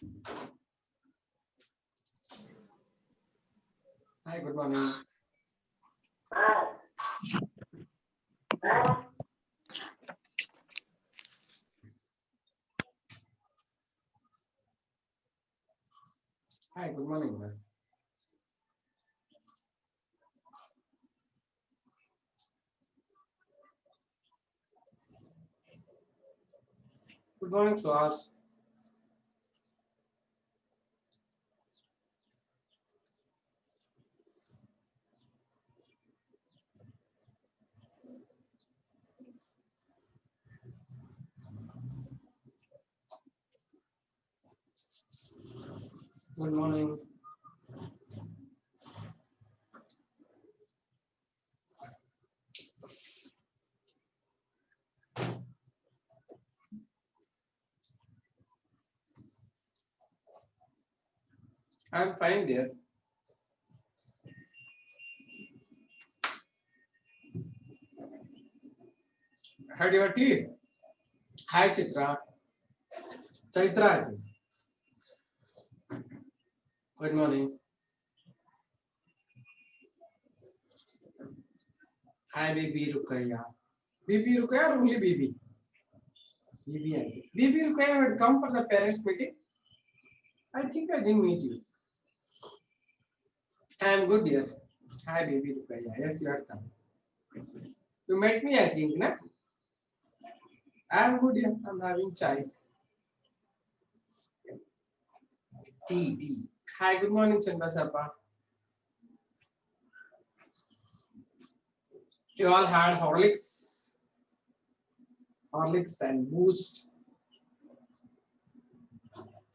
Hi, good morning. Hi, good morning, man. Good morning, Suhas. Good morning. I'm fine, dear. Had your tea? Hi, Chitra. Chaitra, I think. Good morning. Hi, baby Rukaya. Baby Rukaya or only baby? Baby, I think. Baby Rukaya had come for the parents' meeting. I think I didn't meet you. I'm good, dear. Hi, baby Rukaya. Yes, you are come. You met me, I think, na? I'm good, dear. I'm having chai. Tea. Hi, good morning, Chandra Sarpa. You all had Horlicks and Boost.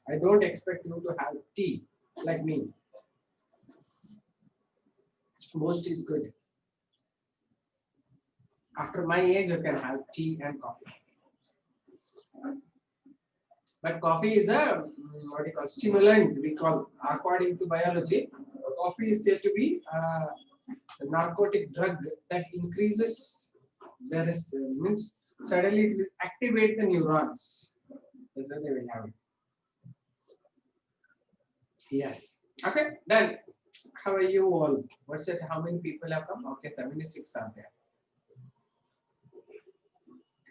I don't expect you to have tea like me. Boost is good. After my age, you can have tea and coffee. But coffee is a what do you call stimulant. We call according to biology, coffee is said to be a narcotic drug that increases. There is means suddenly it will activate the neurons. That's what they will have it. Yes. Okay. Done. How are you all? What's it? How many people have come? Okay, 76 are there.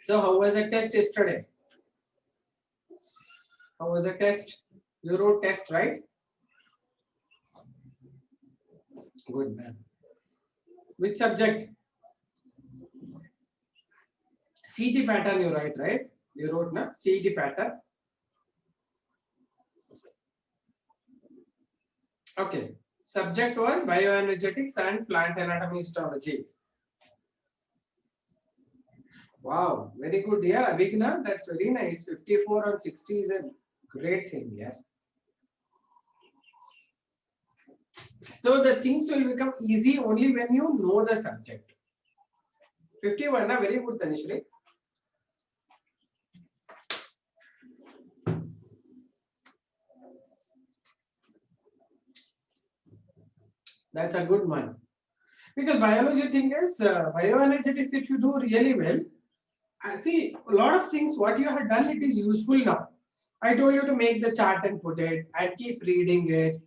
So how was the test yesterday? How was the test? You wrote test, right? Good man. Which subject? CET pattern you write, right? You wrote na CET pattern. Okay. Subject was bioenergetics and plant anatomy histology. Wow, very good. Yeah, Avigna, that's very nice. 54 on 60 is a great thing. Yeah. So the things will become easy only when you know the subject. 51, na very good, Tanishri. That's a good one. Because biology thing is bioenergetics, if you do really well, I see a lot of things what you have done, it is useful now. I told you to make the chart and put it and keep reading it.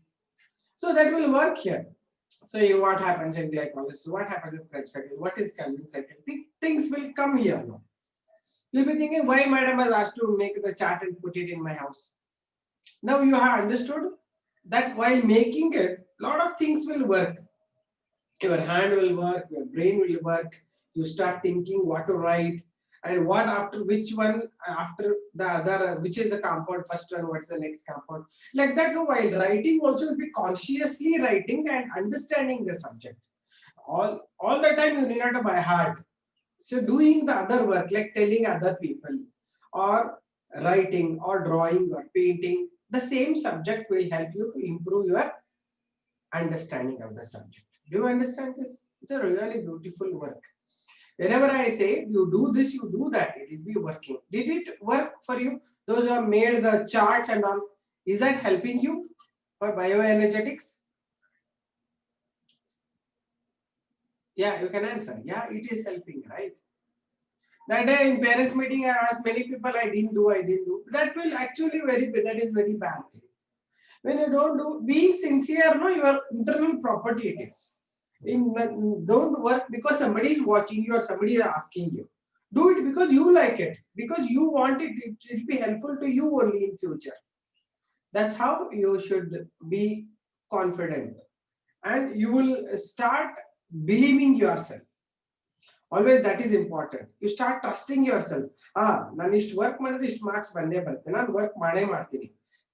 So that will work here. So what happens in glycolysis? What happens in Krebs cycle? What is Calvin cycle? Things will come here now. You'll be thinking, why madam has asked to make the chart and put it in my house? Now you have understood that while making it, a lot of things will work. Your hand will work, your brain will work. You start thinking what to write and what after which one after the other, which is the compound first one, what's the next compound. Like that, no, while writing also will be consciously writing and understanding the subject. All the time you need not by heart. So doing the other work like telling other people or writing or drawing or painting, the same subject will help you to improve your understanding of the subject. Do you understand this? It's a really beautiful work. Whenever I say you do this, you do that, it will be working. Did it work for you? Those who have made the charts and all, is that helping you for bioenergetics? Yeah, you can answer. Yeah, it is helping, right? That day in parents meeting, I asked many people, I didn't do. That will actually that is very bad thing. When you don't do, being sincere, no, your internal property it is. Don't work because somebody is watching you or somebody is asking you. Do it because you like it, because you want it. It will be helpful to you only in future. That's how you should be confident, and you will start believing yourself. Always that is important. You start trusting yourself. ನಾನು ಇಷ್ಟು work ಮಾಡಿದ್ರೆ ಇಷ್ಟು marks ಬಂದೇ ಬರುತ್ತೆ, ನಾನು work ಮಾಡೇ ಮಾಡ್ತೀನಿ.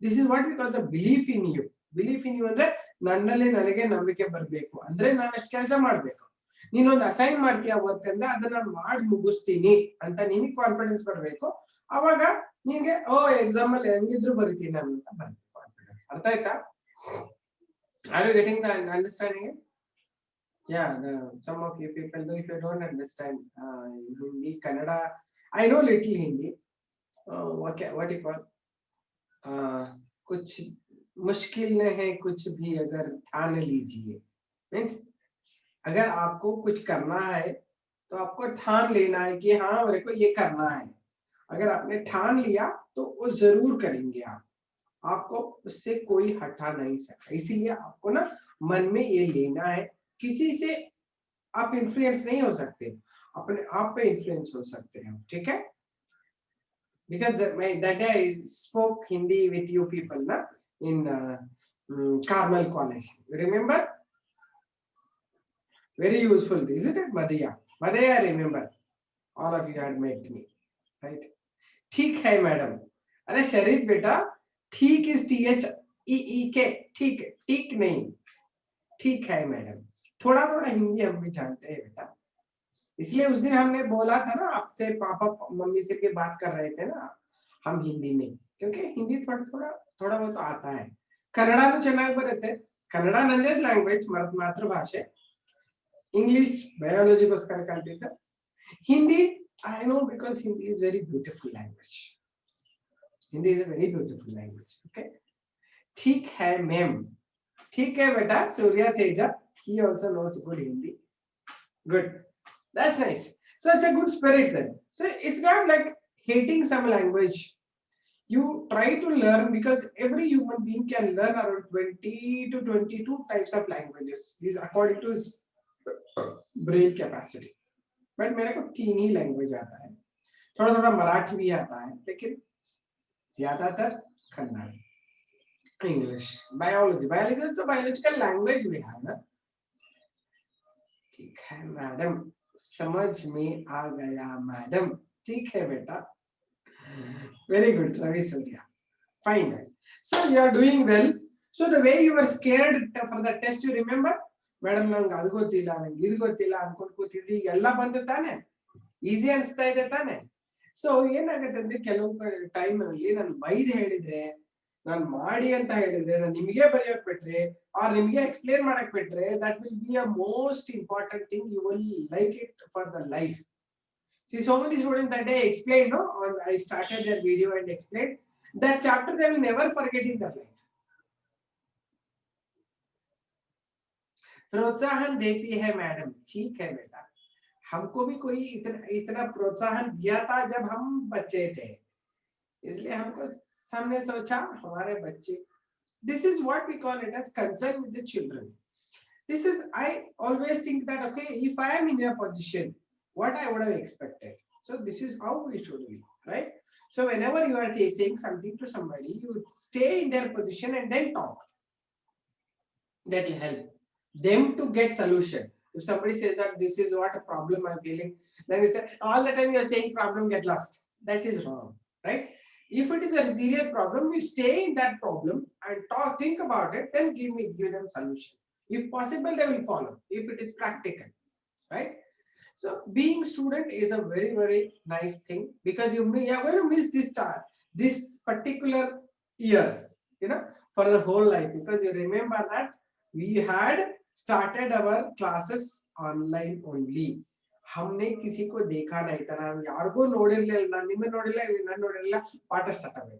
This is what we call the belief in you. Belief in you ಅಂದ್ರೆ ನನ್ನಲ್ಲಿ ನನಗೆ ನಂಬಿಕೆ ಬರಬೇಕು, ಅಂದ್ರೆ ನಾನು ಅಷ್ಟು ಕೆಲಸ ಮಾಡ್ಬೇಕು. ನೀನೊಂದು ಅಸೈನ್ ಮಾಡ್ತೀಯ ವರ್ಕ್ ಅಂದ್ರೆ ಅದನ್ನ ನಾನು ಮಾಡಿ ಮುಗಿಸ್ತೀನಿ ಅಂತ ನಿನಗೆ ಕಾನ್ಫಿಡೆನ್ಸ್ ಬರಬೇಕು. ಅವಾಗ ನಿನ್ಗೆ ಎಕ್ಸಾಮ್ ಅಲ್ಲಿ ಹೆಂಗಿದ್ರು ಬರೀತೀನಿ ನಾನು ಅಂತ ಬರುತ್ತೆ ಕಾನ್ಫಿಡೆನ್ಸ್. ಅರ್ಥ ಆಯ್ತಾ? Are you getting the understanding? Yeah, some of you people know, if you don't understand Hindi, Kannada, I know little Hindi. What you call? कुछ मुश्किल न है कुछ भी अगर ठान लीजिए. मीन्स अगर आपको कुछ करना है तो आपको ठान लेना है कि हाँ मेरे को ये करना है. अगर आपने ठान लिया तो वो जरूर करेंगे आप. आपको उससे कोई हटा नहीं सकता. इसीलिए आपको ना मन में ये लेना है. किसी से आप इन्फ्लुएंस नहीं हो सकते, अपने आप पे इन्फ्लुएंस हो सकते हैं. ठीक है? Because that day I spoke Hindi with you people na in Carmel College. You remember? Very useful, isn't it, Madhya? Madhya, I remember. All of you had met me, right? ठीक है madam. अरे शरीफ बेटा, ठीक is THEEK. ठीक है, ठीक नहीं, ठीक है मैडम. थोड़ा थोड़ा हिंदी हम भी जानते हैं बेटा, इसलिए उस दिन हमने बोला था ना आपसे, पापा मम्मी से भी बात कर रहे थे ना हम हिंदी में, क्योंकि हिंदी थोड़ा बहुत आता है. ಕನ್ನಡನೂ ಚೆನ್ನಾಗಿ ಬರುತ್ತೆ. ಕನ್ನಡ ನನ್ನದೇ ಲ್ಯಾಂಗ್ವೇಜ್, ಮಾತೃಭಾಷೆ. ಇಂಗ್ಲಿಷ್ ಬಯಾಲಜಿಗೋಸ್ಕರ ಕಲ್ತಿದ್ದೆ. Hindi I know because Hindi is very beautiful language. Hindi is a very beautiful language. Okay. ठीक है मैम. ठीक है बेटा. Surya Teja, he also knows good Hindi. Good. That's nice. So it's a good spirit then. So it's not like hating some language. You try to learn, because every human being can learn around 20 to 22 types of languages. This according to his brain capacity. But मेरे को 3 ही language आता है. थोड़ा थोड़ा मराठी भी आता है, लेकिन ज्यादातर कन्नड़, इंग्लिश, बायोलॉजी. तो बायोलॉजिकल लैंग्वेज भी है ना. ठीक है मैडम, समझ में आ गया मैडम. ठीक है बेटा. Very good, Ravi Surya. Fine. So you are doing well. So the way you were scared for the test, you remember? Madam, ನಂಗೆ ಅದು ಗೊತ್ತಿಲ್ಲ, ನಂಗೆ ಇದು ಗೊತ್ತಿಲ್ಲ ಅನ್ಕೊಂಡು ಕೂತಿದ್ರಿ, ಎಲ್ಲ ಬಂದು ತಾನೆ, ಈಸಿ ಅನಿಸ್ತಾ ಇದೆ ತಾನೆ. ಸೊ ಏನಾಗುತ್ತೆ ಅಂದ್ರೆ ಕೆಲವು ಟೈಮ್ ಅಲ್ಲಿ ನಾನು ಬೈದ್ ಹೇಳಿದ್ರೆ, ನಾನು ಮಾಡಿ ಅಂತ ಹೇಳಿದ್ರೆ, ನಾನು ನಿಮಗೆ ಬರೆಯೋಕ್ ಬಿಟ್ರೆ or ನಿಮಗೆ ಎಕ್ಸ್ಪ್ಲೇನ್ ಮಾಡಕ್ ಬಿಟ್ರೆ, that will be a most important thing. You will like it for the life. See, so many students that day explained, no, I started their video and explained that chapter, they will never forget in their life. प्रोत्साहन देती है madam. ठीक है बेटा, हमको भी कोई इतना प्रोत्साहन दिया था जब हम बच्चे थे, इसलिए हमको हमने सोचा हमारे बच्चे. This is what we call it as concern with the children. This is, I always think that, okay, if I am in your position, what I would have expected. So this is how we should be, right? So whenever you are saying something to somebody, you stay in their position and then talk. That will help them to get solution. If somebody says that this is what a problem I'm feeling, then we say all the time you are saying problem, get lost. That is wrong, right? If it is a serious problem, we stay in that problem and think about it, then give them solution. If possible, they will follow, if it is practical, right? So being student is a very, very nice thing, because you are going to miss this particular year, for the whole life, because you remember that we had started our classes online only. हमने किसी को देखा नहीं था, ನಾನು ಯಾರಿಗೂ ನೋಡಿರಲಿಲ್ಲ, ನಿಮ್ಮ ನೋಡಿಲ್ಲ, ನಾನು ನೋಡಿರಲಿಲ್ಲ, ಪಾಠ ಸ್ಟಾರ್ಟ್ ಆಗಿದೆ.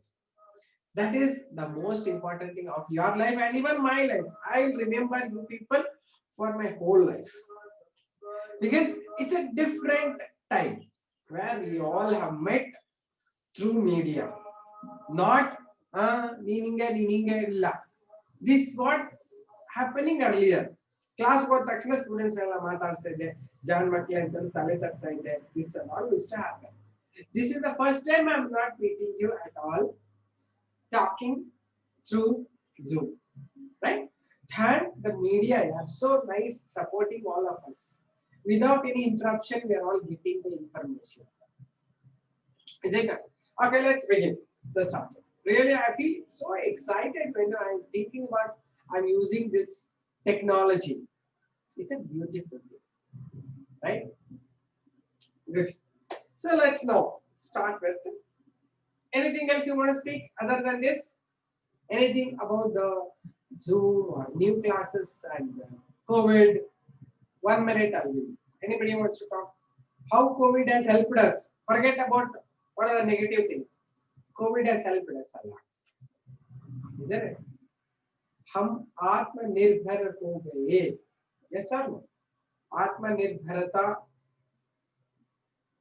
That is the most important thing of your life and even my life. I will remember you people for my whole life, because it's a different time, where we all have met through media, not illa. This what's happening earlier. Class ಹೋದ ತಕ್ಷಣ students ಎಲ್ಲ ಮಾತಾಡ್ತಾ ಇದ್ದೆ, John ಮಕ್ಳೆ ಅಂತ ತಲೆ ತಟ್ತಾ ಇದ್ದೆ. This all used to happen. This is the first time I'm not meeting you at all, talking through Zoom, right? And the media are so nice supporting all of us. Without any interruption, we are all getting the information. Is it? Okay, let's begin the subject. Really, I feel so excited when I'm thinking about I'm using this technology. It's a beautiful thing, right? Good. So let's now start with anything else you want to speak other than this? Anything about the Zoom or new classes and COVID? 1 minute, I'll give you. Anybody wants to talk? How COVID has helped us? Forget about what are the negative things. COVID has helped us a lot. Isn't it? हम आत्मनिर्भर हो गए. Yes or no? आत्मनिर्भरता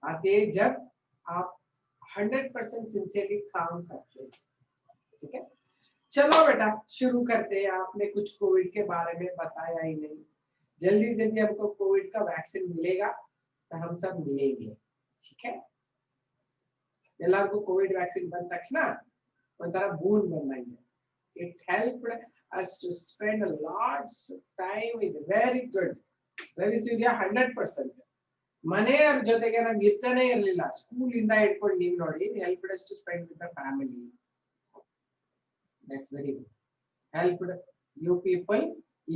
आते जब आप 100% sincerely काम करते हैं. ठीक है, चलो बेटा शुरू करते हैं. आपने कुछ कोविड के बारे में बताया ही नहीं. जल्दी जल्दी हमको कोविड का वैक्सीन मिलेगा तो हम सब मिलेंगे. ठीक है, ಎಲ್ಲರಿಗೂ ಕೋವಿಡ್ ವ್ಯಾಕ್ಸಿನ್ ಬಂದ ತಕ್ಷಣ ಒಂಥರ ಬೂನ್ ಬಂದಂಗೆ. It helped us to spend a lots of time with very good. Ravi ಸೂರ್ಯ 100%. ಮನೆಯವರ ಜೊತೆಗೆ ನಮ್ಗೆ ಇಷ್ಟನೇ ಇರಲಿಲ್ಲ. ಸ್ಕೂಲ್ ಇಂದ ಇಟ್ಕೊಂಡು ನೀವು ನೋಡಿ, helped us to spend with the family. That's very good. Helped you people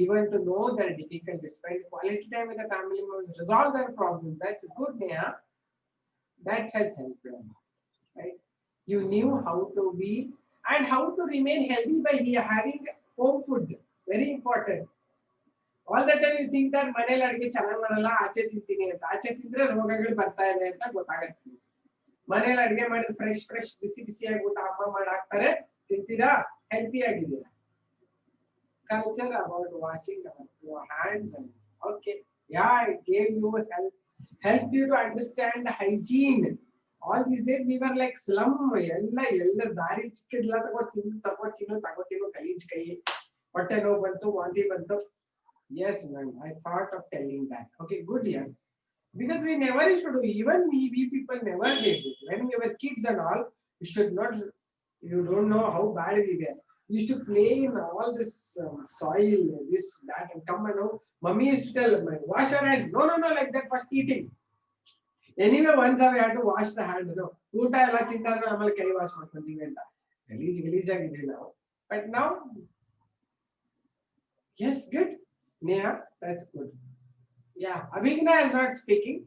even to know that difficult to spend quality time with the family members, resolve their problems. That's good, Neha. That has helped them, right? You knew how to be and how to remain healthy by having home food. Very important. All the time you think that ಮನೇಲಿ ಅಡಿಗೆ ಚೆನ್ನಾಗಿ ಮಾಡಲ್ಲ, ಆಚೆ ತಿಂತೀನಿ ಅಂತ. ಆಚೆ ತಿಂದ್ರೆ ರೋಗಗಳು ಬರ್ತಾ ಇದೆ ಅಂತ ಗೊತ್ತಾಗುತ್ತೆ. ಮನೇಲಿ ಅಡಿಗೆ ಮಾಡಿ ಫ್ರೆಶ್ ಬಿಸಿ ಬಿಸಿಯಾಗಿ ಊಟ ಅಮ್ಮ ಮಾಡಿ ಹಾಕ್ತಾರೆ, ತಿಂತೀರಾ, ಹೆಲ್ತಿ ಆಗಿದ್ದೀರಾ. Culture about washing your hands and okay, yeah, it gave you helped you to understand hygiene. All these days we were like slum. ಎಲ್ಲ ದಾರಿ ಚಿಕ್ಕದಿಲ್ಲ, ತಗೋತೀನಿ ಗಲೀಜ್ ಕೈ, ಹೊಟ್ಟೆ ನೋವು ಬಂತು, ವಾಂತಿ ಬಂತು. Yes, ma'am, I thought of telling that. Okay, good, yeah. Because we never used to do, even we people never did it. When we were kids and all, you should not, you don't know how bad we were. We used to play in all this soil, this, that, and come and know. Mummy used to tell, wash your hands. No, like that, first eating. Anyway, once we had to wash the hand, no. ಊಟ ಎಲ್ಲ ತಿಂದಾಗ ಆಮೇಲೆ ಕೈ wash ಮಾಡ್ಕೊಂತೀವಿ ಅಂತ ಗಲೀಜಾಗಿದ್ವಿ ನಾವು. But now, yes, good. Neha, that's good. Yeah, Abhigna is not speaking.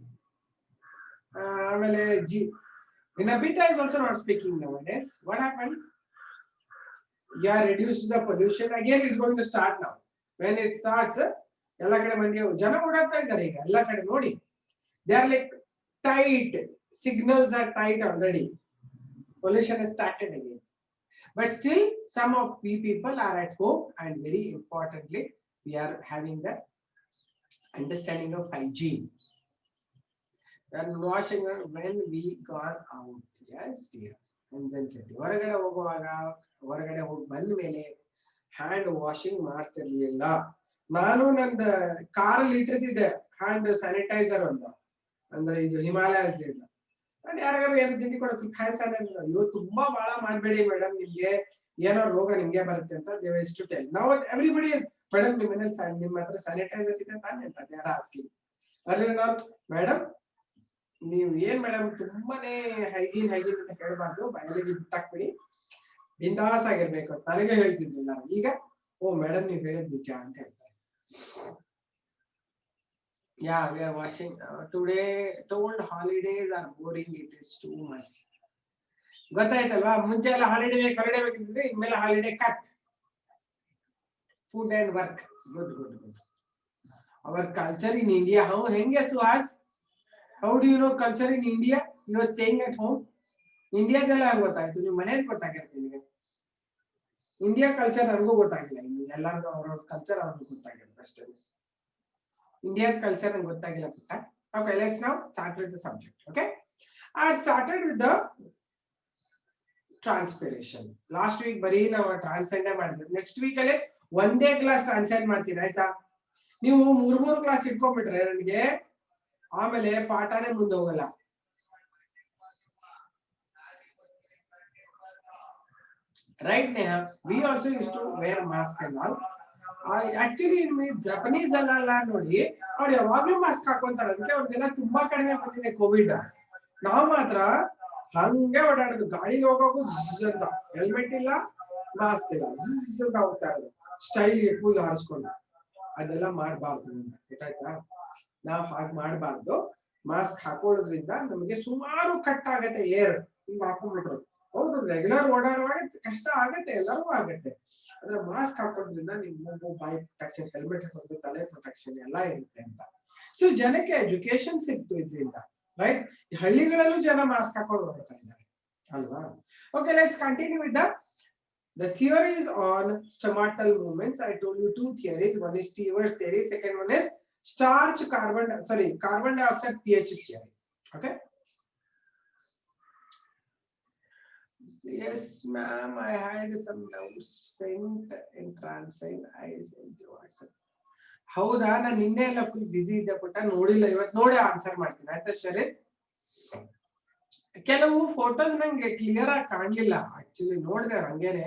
Vinabita is also not speaking nowadays. What happened? You are reduced to the pollution. Again, it's going to start now. When it starts, ಎಲ್ಲ ಕಡೆ ಮಂದಿ ಜನ ಓಡಾಡ್ತಾ ಇದ್ದಾರೆ ಈಗ ಎಲ್ಲ ಕಡೆ ನೋಡಿ. They are like tight. Signals are tight already. Pollution has started again. But still, some of we people are at home, and very importantly, we are having the understanding of hygiene. And washing when we gone out. Yes, dear. ಹೊರಗಡೆ ಹೋಗುವಾಗ, ಹೊರಗಡೆ ಹೋಗಿ ಬಂದ ಮೇಲೆ hand washing ಮಾಡ್ತಿರ್ಲಿಲ್ಲ. ನಾನು ನಂದು ಕಾರಲ್ಲಿ ಇಟ್ಟಿರ್ತಿದ್ದೆ hand sanitiser ಅಂತ, ಅಂದ್ರೆ ಇದು ಹಿಮಾಲಯಸ್ ಇಲ್ಲ. ನಾನು ಯಾರಿಗಾರು ಏನು ತಿಂಡಿ ಕೊಡ ಸ್ವಲ್ಪ ಹ್ಯಾಂಡ್ ಸ್ಯಾನಿಟೈಸರ್, ಇವು ತುಂಬಾ ಬಹಳ ಮಾಡಬೇಡಿ ಮೇಡಮ್, ನಿಮ್ಗೆ ಏನೋ ರೋಗ ನಿಮ್ಗೆ ಬರುತ್ತೆ ಅಂತ ದೇವ್ ಇಷ್ಟು ಟೆಲ್. ನಾವು ಎವ್ರಿಬಡಿ ಮೇಡಮ್ ನಿಮ್ಮ ಮನೇಲಿ ನಿಮ್ಮ ಹತ್ರ ಸ್ಯಾನಿಟೈಸರ್ ಇದೆ ತಾನೆ ಅಂತ ಯಾರ ಆಸ್ಕಿಂಗ್. ಅಲ್ಲಿ ನಾವು ಮೇಡಮ್ ನೀವು ಏನ್ ಮೇಡಮ್ ತುಂಬಾನೇ ಹೈಜೀನ್ ಅಂತ ಹೇಳ್ಬಾರ್ದು, ಬಯಾಲಜಿ ಬಿಟ್ಟಾಕ್ಬಿಡಿ, ಬಿಂದಾಸ್ ಆಗಿರ್ಬೇಕು ಅಂತ ನನಗೆ ಹೇಳ್ತಿದ್ರು ನಾನು. ಈಗ ಓ ಮೇಡಮ್ ನೀವ್ ಹೇಳಿದ್ ನಿಜ ಅಂತ ಹೇಳ್ತಾರೆ. Yeah, we are washing. Today told holidays are boring, it is too much. ಗೊತ್ತಾಯ್ತಲ್ವಾ? ಮುಂಚೆ ಎಲ್ಲ ಹಾಲಿಡೇ ಬೇಕಿದ್ರೆ ಇನ್ಮೇಲೆ holiday cut. Food and work. Good. Our culture in India, how henge Suhas? How do you know culture in India? You are staying at home. India della ಗೊತ್ತಾಯ್ತು, ನೀವು ಮನೆಯಲ್ಲಿ ಗೊತ್ತಾಗಿರುತ್ತೆ ನಿಮಗೆ. India culture ನನಗೂ ಗೊತ್ತಾಗಿಲ್ಲ, ಇನ್ನು ಎಲ್ಲರಿಗೂ ಅವ್ರವ್ರ ಕಲ್ಚರ್ ಅವ್ರಿಗೂ ಗೊತ್ತಾಗಿರುತ್ತೆ ಅಷ್ಟೇ. India's culture and ಗೊತ್ತಾಗಿಲ್ಲ ಪುಟ್ಟ. Okay, let's now start with the subject. Okay, I started with the transpiration. Last week ಬರೀ ನಾವು ಟ್ರಾನ್ಸೆಂಡೇ ಮಾಡಿದ್ವಿ. ನೆಕ್ಸ್ಟ್ ವೀಕ್ ಅಲ್ಲಿ ಒಂದೇ ಕ್ಲಾಸ್ ಟ್ರಾನ್ಸೆಂಡ್ ಮಾಡ್ತೀನಿ ಆಯ್ತಾ. ನೀವು ಮೂರ್ ಕ್ಲಾಸ್ ಇಟ್ಕೊಂಡ್ಬಿಟ್ರೆ ನನಗೆ ಆಮೇಲೆ ಪಾಠನೇ ಮುಂದೆ ಹೋಗಲ್ಲ. Right Neha, we also use to wear mask and all. Actually Japanese ಅಲ್ಲ ನೋಡಿ, ಅವ್ರು ಯಾವಾಗ್ಲೂ ಮಾಸ್ಕ್ ಹಾಕೊಂತಾರೆ. ಅದಕ್ಕೆ ಅವ್ರಿಗೆಲ್ಲ ತುಂಬಾ ಕಡಿಮೆ ಬಂದಿದೆ ಕೋವಿಡ್. ನಾವು ಮಾತ್ರ ಹಂಗೆ ಓಡಾಡೋದು, ಗಾಳಿಗೆ ಹೋಗೋದು ಝ್ ಅಂತ, ಹೆಲ್ಮೆಟ್ ಇಲ್ಲ ಮಾಸ್ಕ್ ಇಲ್ಲ, ಝ್ ಅಂತ ಹೋಗ್ತಾ ಇರೋದು ಸ್ಟೈಲ್ಗೆ ಕೂಲ್ ಹಾರಿಸ್ಕೊಂಡು. ಅದೆಲ್ಲ ಮಾಡಬಾರ್ದು ಅಂತ ಗೊತ್ತಾಯ್ತಾ. ನಾವು ಹಾಗೆ ಮಾಡಬಾರ್ದು. ಮಾಸ್ಕ್ ಹಾಕೊಳ್ಳೋದ್ರಿಂದ ನಮಗೆ ಸುಮಾರು ಕಟ್ ಆಗತ್ತೆ ಏರ್. ಹಿಂಗ್ ಹಾಕೊಂಡ್ಬಿಟ್ರು ಹೌದು, ರೆಗ್ಯುಲರ್ ಓಡಾಡುವಾಗ ಕಷ್ಟ ಆಗತ್ತೆ, ಎಲ್ಲರಿಗೂ ಆಗತ್ತೆ. ಆದ್ರೆ ಮಾಸ್ಕ್ ಹಾಕೋದ್ರಿಂದ ನಿಮ್ ಮೂಗು ಬಾಯಿ ಪ್ರೊಟೆಕ್ಷನ್, ಹೆಲ್ಮೆಟ್ ಹಾಕೋದು ತಲೆ ಪ್ರೊಟೆಕ್ಷನ್ ಎಲ್ಲ ಇರುತ್ತೆ ಅಂತ. ಸೊ ಜನಕ್ಕೆ ಎಜುಕೇಶನ್ ಸಿಕ್ತು ಇದರಿಂದ, ರೈಟ್. ಹಳ್ಳಿಗಳಲ್ಲೂ ಜನ ಮಾಸ್ಕ್ ಹಾಕೊಂಡು ಓಡ್ತಾ ಇದ್ದಾರೆ ಅಲ್ವಾ. Okay, let's continue with the theories on stomatal movements. I told you two theories. One is Stewart's theory, second one is carbon dioxide pH theory. Okay. Yes ma'am, I had some notes sent in transient. I sent you WhatsApp. ಹೌದಾ, ನಾನು ನಿನ್ನೆ ಎಲ್ಲ full ಬಿಸಿ ಇದ್ದೆ ಪುಟ್ಟ, ನೋಡಿಲ್ಲ. ಇವತ್ತು ನೋಡಿ answer ಮಾಡ್ತೀನಿ ಆಯ್ತಾ ಶರೀರ್. ಕೆಲವು ಫೋಟೋಸ್ ನಂಗೆ ಕ್ಲಿಯರ್ ಆಗಿ ಕಾಣ್ಲಿಲ್ಲ. ಆಕ್ಚುಲಿ ನೋಡಿದೆ ಹಂಗೇನೆ,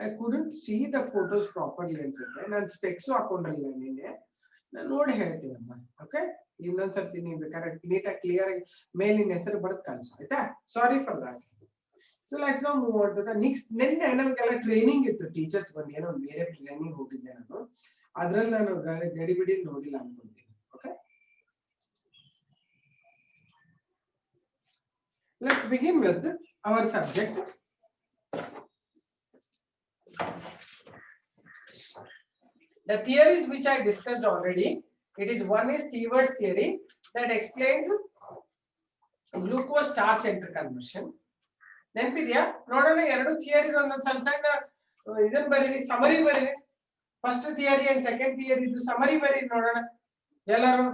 I couldn't C the photos properly ಅನ್ಸುತ್ತೆ. ನಾನು ಸ್ಪೆಕ್ಸು ಹಾಕೊಂಡಿಲ್ಲ ನಿನ್ನೆ, ನಾನು ನೋಡಿ ಹೇಳ್ತೀನಮ್ಮ. ಓಕೆ, ಇನ್ನೊಂದ್ಸರ್ತಿ ನೀವು ಬೇಕಾದ್ರೆ ನೀಟಾಗಿ ಕ್ಲಿಯರ್ ಆಗಿ ಮೇಲಿನ ಹೆಸರು ಬರೆದು ಕಳಿಸು ಆಯ್ತಾ. Sorry for that. So let's now move on to the next. ನಿನ್ನೆ ನಮಗೆಲ್ಲ ಟ್ರೈನಿಂಗ್ ಇತ್ತು, ಟೀಚರ್ಸ್ ಬಂದು ಏನೋ ಬೇರೆ ಟ್ರೈನಿಂಗ್ ಹೋಗಿದ್ದೆ ನಾನು. ಅದ್ರಲ್ಲಿ ನಾನು ಗಡಿಬಿಡಿ ನೋಡಿಲ್ಲ ಅನ್ಕೊಂತೀನಿ. Okay, let's begin with our subject. The theories which I discussed already, it is one is Stewart's theory that explains glucose starch enter conversion. ನೆನಪಿದ್ಯಾ? ನೋಡೋಣ, ಎರಡು ಥಿಯರಿ ಒಂದೊಂದು ಸಣ್ಣ ಸಣ್ಣ ಇದನ್ನ ಬರೀರಿ, ಸಮರಿ ಬರೀರಿ. First theory and second theory ಇದು summary ಬರೀರಿ ನೋಡೋಣ ಎಲ್ಲರೂ.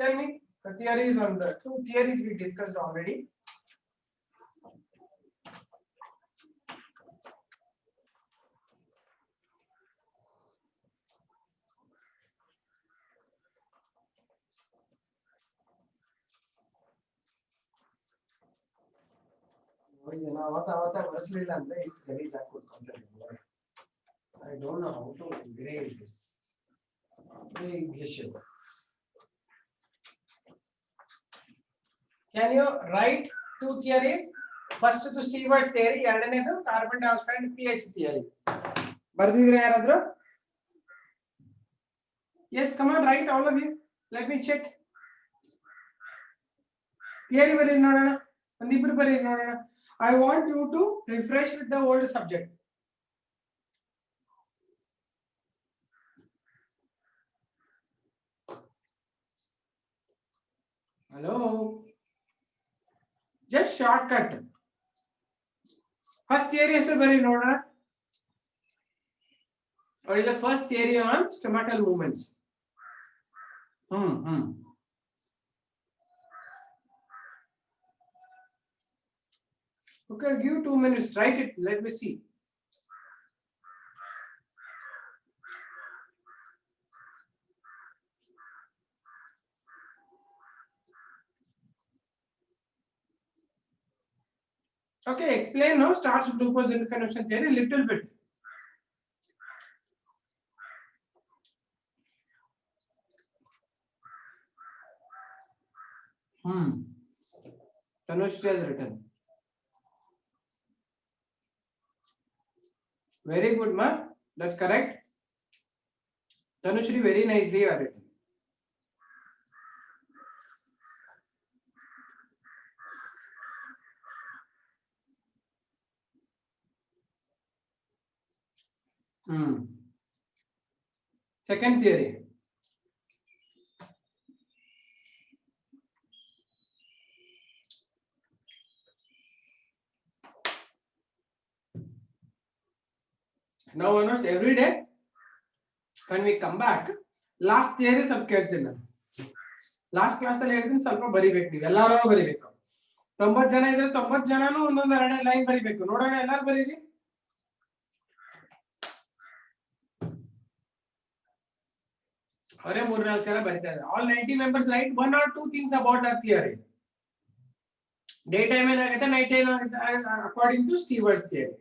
Tell me the theories on the two theories we discussed already. ಅವತ್ತ ಬಳಸಲಿಲ್ಲ ಅಂದ್ರೆ ಇಷ್ಟು ಗಲೀಜ್ ಹಾಕಿ ಕೂತ್ಕೊಂಡ್ರೆ I don't know how to grade this big issue. Can you write two theories? First to Stewart's theory, ಎರಡನೇದು ಕಾರ್ಬನ್ ಡೈಆಕ್ಸೈಡ್ pH theory. ಬರ್ದಿದ್ರೆ ಯಾರಾದ್ರೂ? Yes, come on, write all of you. Let me check. Theory ಬರೀರಿ ನೋಡೋಣ, ಒಂದಿಬ್ರು ಬರೀರಿ ನೋಡೋಣ. I want you to refresh with the old subject. Hello, just shortcut. First theory ಹೆಸರು ಬರೀರಿ ನೋಡೋಣ. What is the first theory on stomatal movements? Okay, give 2 minutes, write it, let me see. Okay, explain now starch glucose interconnection theory little bit. Tanushri has written. Very good, ma. That's correct. Tanushri, very nicely you are written. Second theory. Now, onwards, every day when we come back, last theory सब कहते हैं. Last class ಅಲ್ಲಿ ಹೇಳಿದ್ರೆ ಸ್ವಲ್ಪ ಬರಿಬೇಕು, ನೀವು ಎಲ್ಲಾರು ಬರಿಬೇಕು. 90 ಜನ ಇದ್ರೆ 90 ಜನನು ಒಂದೊಂದು 2 ಲೈನ್ ಬರಿಬೇಕು. ನೋಡೋಣ, ಎಲ್ಲಾರು ಬರೀರಿ. ಅವರೇ 3-4 ಜನ ಬರಿತಾ ಇದ್ದಾರೆ. All 90 members write 1 or 2 things about that theory. Day time ಏನಾಗುತ್ತೆ, ನೈಟ್ ಟೈಮ್ ಆಗುತ್ತೆ, according to Stewart's theory.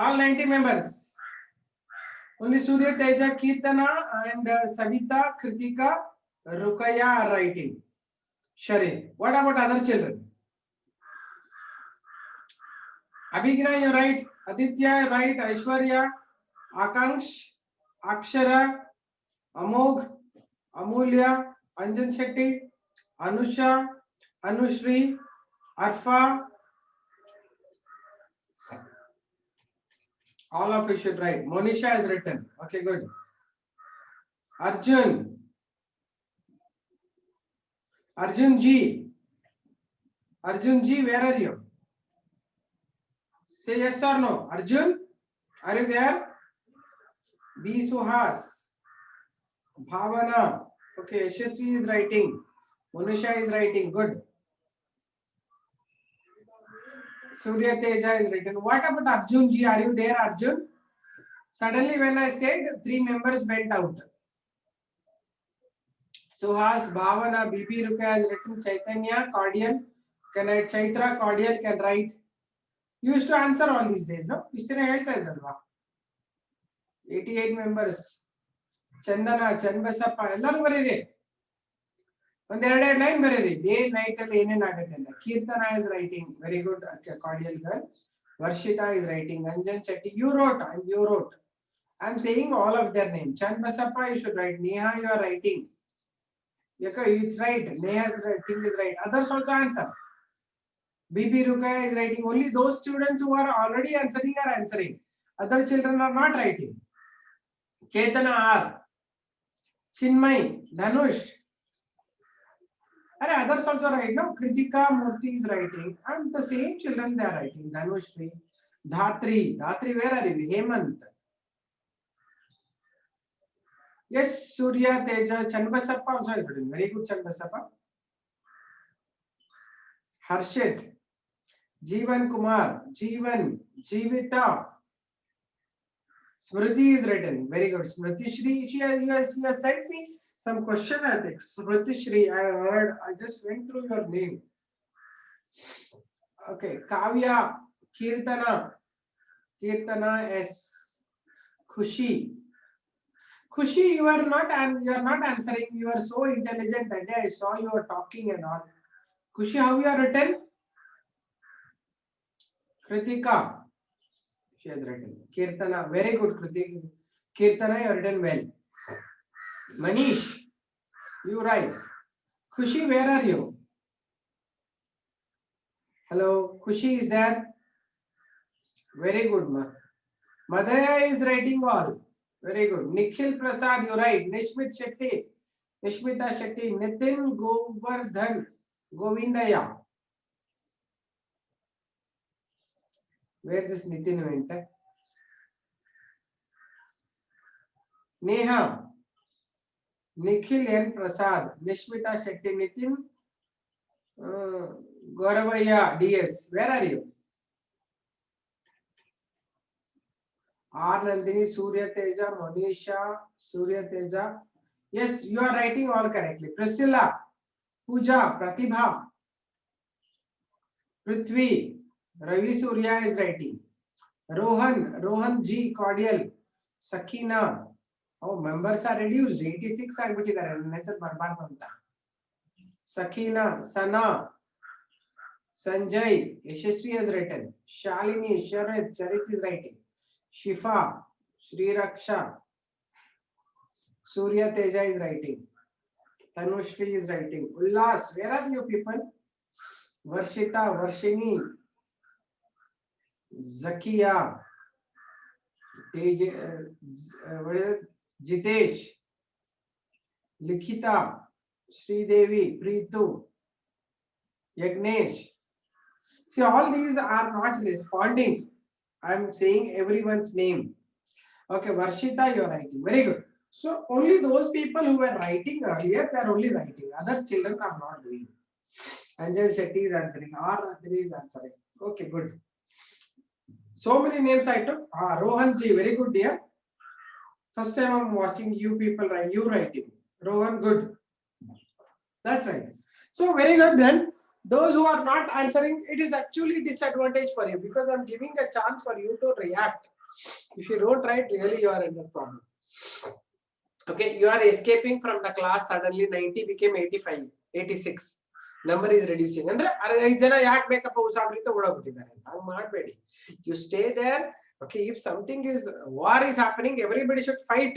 All 90 members. Only Surya Teja, Kirtana and Savita, Kritika, Rukaya are writing. Sharid. What about other children? Abhigna, you write. Aditya, you write. Aishwarya, Akanksh, Akshara, Amog, Amulya, Anjan Shetty, Anusha, Anushri, Arfa. All of you should write. Monisha has written. Okay, good. Arjun. Arjun G. Arjun G, where are you? Say yes or no. Arjun, are you there? B. Suhas. Bhavana. Okay, Yashasvi is writing. Monisha is writing. Good. Surya Teja is written. What about Arjun Ji? Are you there, Arjun? Suddenly when I said, 3 members went out. Suhas, Bhavana, BP Rukaya has written. Chaitanya, cordial. Can write. Chaitra, cordial, can write. You used to answer all these days, no? 88 members. Chandana, Chanbasappa, ellaru barire. ಒಂದು 2 line ಬರೀರಿ. Day night ಅಲ್ಲಿ ಏನೇನ್ ಆಗುತ್ತೆ ಅಂತ. Keerthana is writing. Very good, cordial girl. Varshitha is writing. Anjan Shetty, you wrote. I am saying all of their name. Chand Basappa, you should write. Neha, you are writing. It's right. Neha's thing is right. Others also answer. BP Rukaya is writing. Only those students who are already answering are answering. Other children are not writing. Chetana R. Chinmay, Dhanush. Others also write, no? Kritika Murthy is writing, and the same children they are writing. Dhanushri, Dhatri, where are you? Hemant. Yes, Surya Teja, Chanbasappa also is writing. Very good, Chanbasappa. Harshit, Jeevan Kumar, Jeevan, Jeevita. Smriti is written. Very good. Smriti Shri, you have sent me some question, I think. Smriti Shri, I heard. I just went through your name. Okay. Kavya, Kirtana S. Khushi, you are not answering. You are so intelligent that day I saw you are talking and all. Khushi, how you are written? Kritika, she has written. Kirtana, very good, Kritika. Kirtana, you have written well. Manish, you write. Khushi, where are you? Hello, Khushi is there? Very good, ma. Madhya is writing all. Very good. Nikhil Prasad, you write. Nishmita Shetty, Nitin Govardhan, Govindaya. Where this Nitin went? Neha, Nikhil N. Prasad, Nishmita Shetty, Nitin Gauravaya DS. Where are you? R. Nandini, Surya Teja, Monisha, Surya Teja. Yes, you are writing all correctly. Priscilla, Pooja, Pratibha, Prithvi, Ravi Surya is writing. Rohan G, cordial. Sakina. Oh, members are reduced. 86 ಆಗಿಬಿಟ್ಟಿದ್ದಾರೆ. ನನ್ನ ಹೆಸರು ಬರಬಾರ್ದು ಅಂತ. Sakina, Sana, Sanjay, Yashasvi has written. Shalini, Charit is writing. Shifa, Sri Raksha, Surya Teja is writing. Tanushri is writing. Ullas, where are you people? Varshita, Varshini, Zakia, Jitesh, Likhita, Sri Devi, Preetu, Yagnesh. See, all these are not responding. I am saying everyone's name. Okay, Varshita, you are writing. Very good. So only those people who were writing earlier, they are only writing. Other children are not doing. Anjal Shetty is answering. R. Adri is answering. Okay, good. So many names I took. Rohan Ji, very good, dear. First time I'm watching you people write. You writing. Rohan, good. That's right. So very good then. Those who are not answering, it is actually disadvantage for you because I'm giving a chance for you to react. If you don't write, really you are in the problem. Okay, you are escaping from the class, suddenly 90 became 85, 86. Number is reducing. And you stay there. Okay, if something is war is happening, everybody should fight.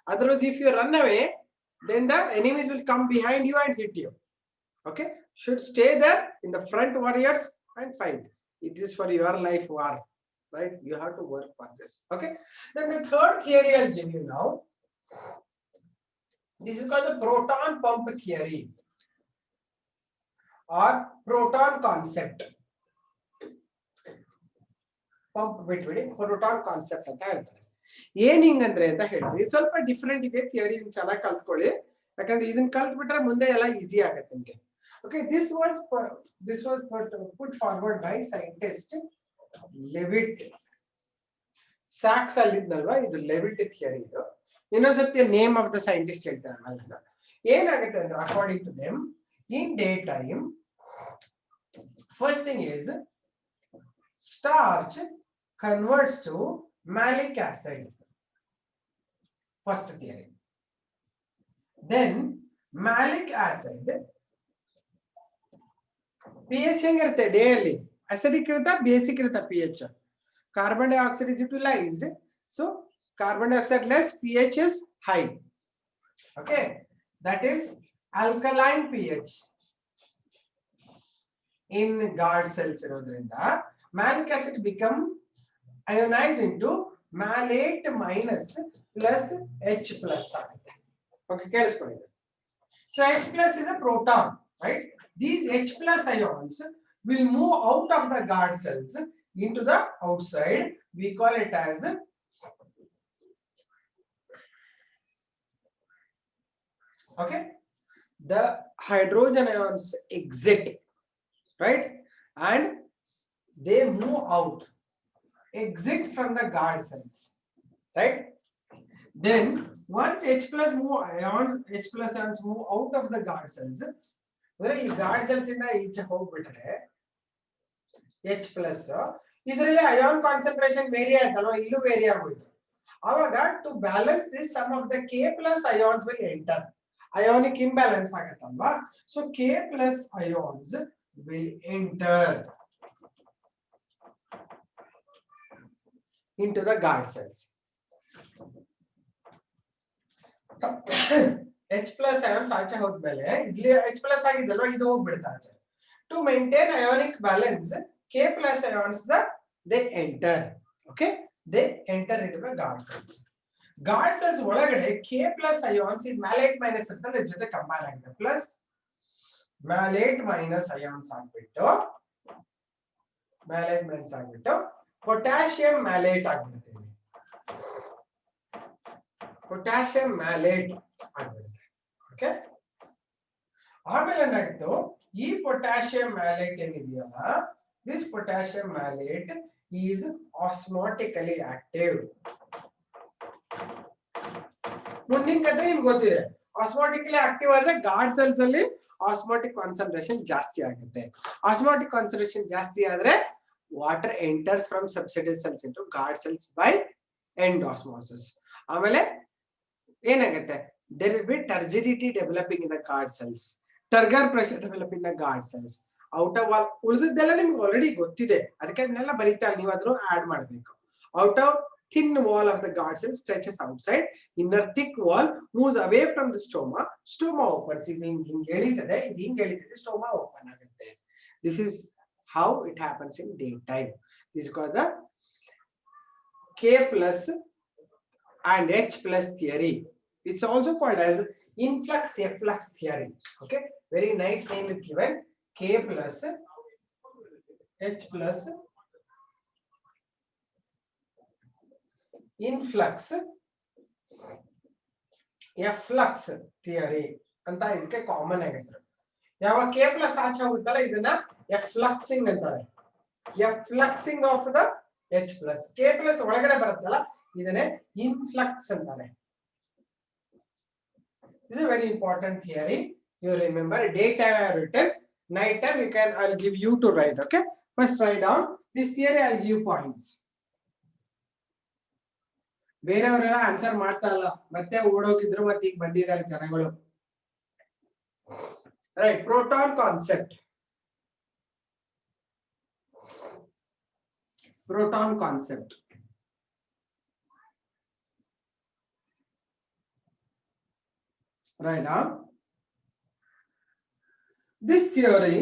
Otherwise, if you run away, then the enemies will come behind you and hit you. Okay, should stay there in the front warriors and fight. It is for your life war, right? You have to work for this. Okay, then the third theory I'll give you now. This is called the proton pump theory or proton concept. Pump ಬಿಟ್ಬಿಡಿ proton concept ಅಂತ ಹೇಳ್ತಾರೆ. ಏನ್ ಹಿಂಗಂದ್ರೆ ಅಂತ ಹೇಳ್ತೀವಿ. ಸ್ವಲ್ಪ different ಇದೆ theory, ಚೆನ್ನಾಗಿ ಕಲ್ತ್ಕೊಳ್ಳಿ. ಯಾಕಂದ್ರೆ ಇದನ್ನ ಕಲ್ತ್ಬಿಟ್ರೆ ಮುಂದೆ ಎಲ್ಲ ಈಸಿ ಆಗುತ್ತೆ ನಿಮಗೆ. Okay, this was put forward by scientist Leavitt. Sachs ಅಲ್ಲಿದ್ನಲ್ವಾ, ಇದು Leavitt theory ಇದು. ಇನ್ನೊಂದ್ಸತಿ ನೇಮ್ ಆಫ್ ದ ಸೈಂಟಿಸ್ಟ್ ಹೇಳ್ತಾರೆ ಆಮೇಲೆ. ಏನಾಗುತ್ತೆ ಅಂದ್ರೆ according to them, in daytime, first thing is starch converts to malic acid. First theory. Then malic acid pH ಹೆಂಗಿರುತ್ತೆ day ಅಲ್ಲಿ? Acidic ಇರುತ್ತಾ ಬೇಸಿಕ್ ಇರುತ್ತಾ pH? Carbon dioxide is utilized, so carbon dioxide less, pH is high. Okay, that is alkaline pH in guard cells irodrinda malic acid become ionized into malate minus plus H plus agutte. Okay, keliskolli. So H plus is a proton, right? These H plus ions will move out of the guard cells into the outside. We call it as okay, the hydrogen ions exit, right, and they move out, exit from the guard cells, right? Then once H plus ions move out of the guard cells, ಅಂದ್ರೆ ಈ guard cells ಇಂದ ಈಚೆ ಹೋಗ್ಬಿಟ್ರೆ H plus ಇದರಲ್ಲಿ ion concentration vary ಆಯ್ತಲ್ವಾ, ಇಲ್ಲೂ vary ಆಗೋಯ್ತು. ಆವಾಗ to balance this some of the K plus ions will enter. Ionic imbalance ಆಗುತ್ತಲ್ವಾ, so K plus ions will enter into the guard cells. H plus ions ಆಚೆ ಹೋದ್ಮೇಲೆ ಇಲ್ಲಿ H plus ಆಗಿದಲ್ವಾ, ಇದು ಹೋಗ್ಬಿಡುತ್ತೆ ಆಚೆ. To maintain ionic balance, K plus ions they enter. Okay, they enter into the guard cells. Guard cells ಒಳಗಡೆ K plus ions is malate minus ಅಂತ ಜೊತೆ combine ಆಗಿದೆ, ಪ್ಲಸ್ malate minus ions ಆಗ್ಬಿಟ್ಟು potassium malate ಆಗ್ಬಿಡುತ್ತೆ. potassium malate ಆಗ್ಬಿಡುತ್ತೆ. Okay, ಆಮೇಲೆ ಏನಾಗಿತ್ತು, ಈ potassium malate ಏನಿದೆಯಲ್ಲ, this potassium malate is osmotically active. ಮುಂದಿನ ಕಥೆ ನಿಮ್ಗೆ ಗೊತ್ತಿದೆ, ಆಸ್ಮೋಟಿಕಲಿ ಆಕ್ಟಿವ್ ಆದ್ರೆ ಗಾರ್ಡ್ ಸೆಲ್ಸ್ ಅಲ್ಲಿ ಆಸ್ಮೋಟಿಕ್ ಕಾನ್ಸಂಟ್ರೇಷನ್ ಜಾಸ್ತಿ ಆಗುತ್ತೆ. ಆಸ್ಮೋಟಿಕ್ ಕಾನ್ಸಂಟ್ರೇಷನ್ ಜಾಸ್ತಿ ಆದ್ರೆ water enters from subsidiary cells into guard cells by endosmosis. ಆಮೇಲೆ ಏನಾಗುತ್ತೆ, there will be turgidity developing in the guard cells, turgor pressure developing in the guard cells. outer wall ಉಳಿದಿದ್ದೆಲ್ಲ ನಿಮ್ಗೆ already ಗೊತ್ತಿದೆ, ಅದಕ್ಕೆ ಅದನ್ನೆಲ್ಲ ಬರೀತಾ ನೀವು ಅದನ್ನು ಆಡ್ ಮಾಡಬೇಕು. outer thin wall of the guard cell stretches outside, inner thick wall moves away from the stoma opens. ಇದು ಹಿಂಗೆ ಎಳೀತದೆ, ಇದು ಹಿಂಗೆ ಎಳೀತದೆ, stoma open ಆಗುತ್ತೆ. This is how it happens in daytime. This is called the K plus and H plus theory. It's also called as influx efflux theory. Okay, very nice name is given, K plus H plus influx efflux theory ಅಂತ ಇದಕ್ಕೆ common ಆಗಿ ಹೆಸರು. ಯಾವಾಗ K plus ಆಚೆ ಹೋಗುತ್ತಲ್ಲ ಇದನ್ನ effluxing ಅಂತಾರೆ. Effluxing of the H plus. K plus ಒಳಗಡೆ ಬರುತ್ತಲ್ಲ ಇದನ್ನೇ ಇನ್ಫ್ಲಕ್ಸ್ ಅಂತಾರೆ. This is a very important theory. You remember, daytime I have written, night time I'll give you to write. Okay, first write down this theory. I'll give points. ಬೇರೆಯವರೆಲ್ಲ answer ಮಾಡ್ತಾ ಇಲ್ಲ, ಮತ್ತೆ ಓಡೋಗಿದ್ರು, ಮತ್ತೆ ಈಗ ಬಂದಿದ್ದಾರೆ ಜನಗಳು. Right, proton concept. Proton concept. Right now, this theory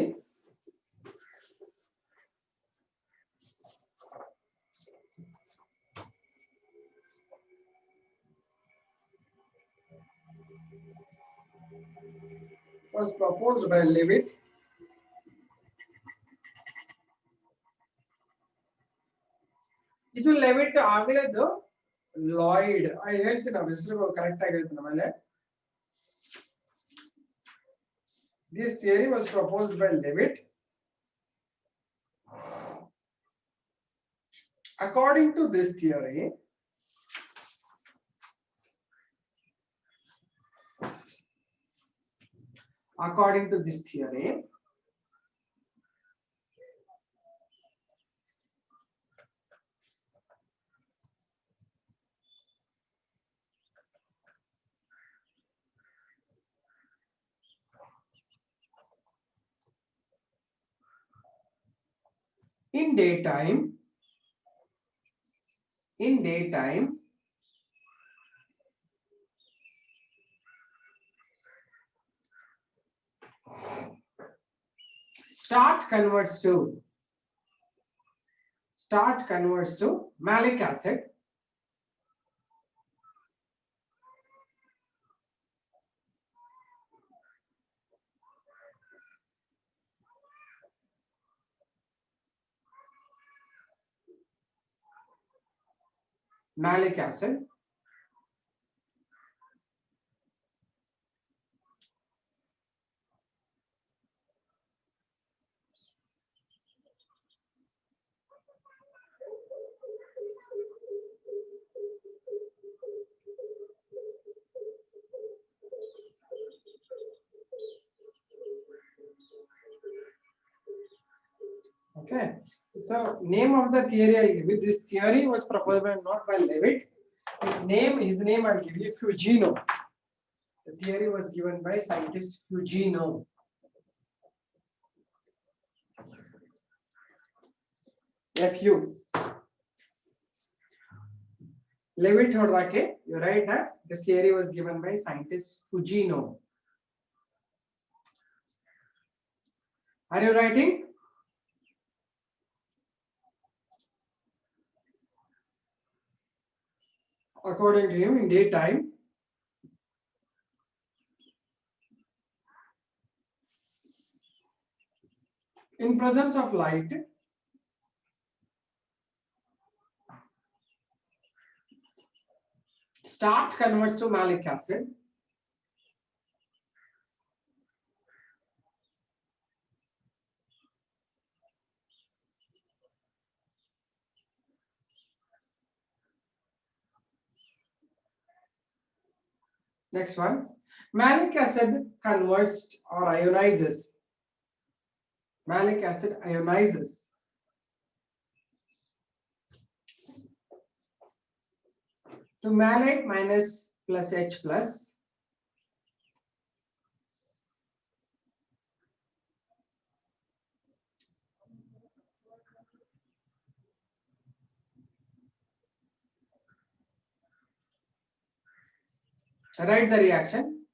was proposed by Leavitt. ಇದು Leavitt ಆಗಲೇದು Lloyd. ಹೇಳ್ತೀನಿ ನಾವು ಹೆಸರು ಕರೆಕ್ಟ್ ಆಗಿ ಹೇಳ್ತೀನಿ ಆಮೇಲೆ. This theory was proposed by Leavitt. According to this theory, in daytime starch converts to malic acid. Malic acid. Okay, so name of the theory I'll give you. This theory was proposed by not by Leavitt. His name I'll give you, Fugino. The theory was given by scientist Fugino. Fu. Leavitt ಹೊರದಾಕೆ, you write that the theory was given by scientist Fugino. Are you writing? According to him, in daytime, in presence of light, starch converts to malic acid. Next one, malic acid converts or ionizes. Malic acid ionizes to malate minus plus H plus. Write the reaction.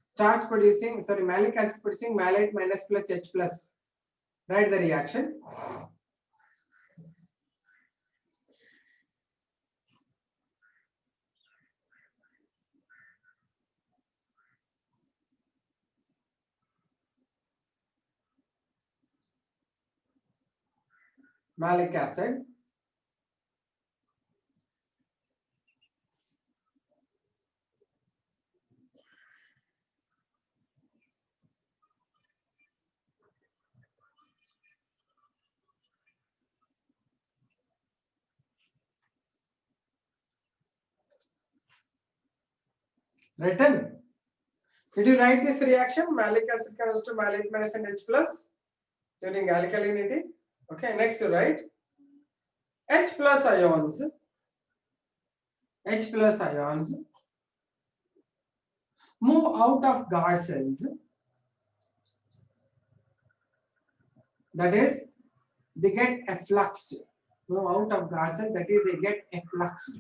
Starch producing, sorry, malic acid producing malate minus plus H plus. Write the reaction. Malic acid Written. Did you write this reaction? Malic acid comes to malic minus and H plus during alkalinity. Okay, next to write H plus ions. H plus ions move out of guard cells. That is, they get effluxed. Move out of guard cell. That is, they get effluxed.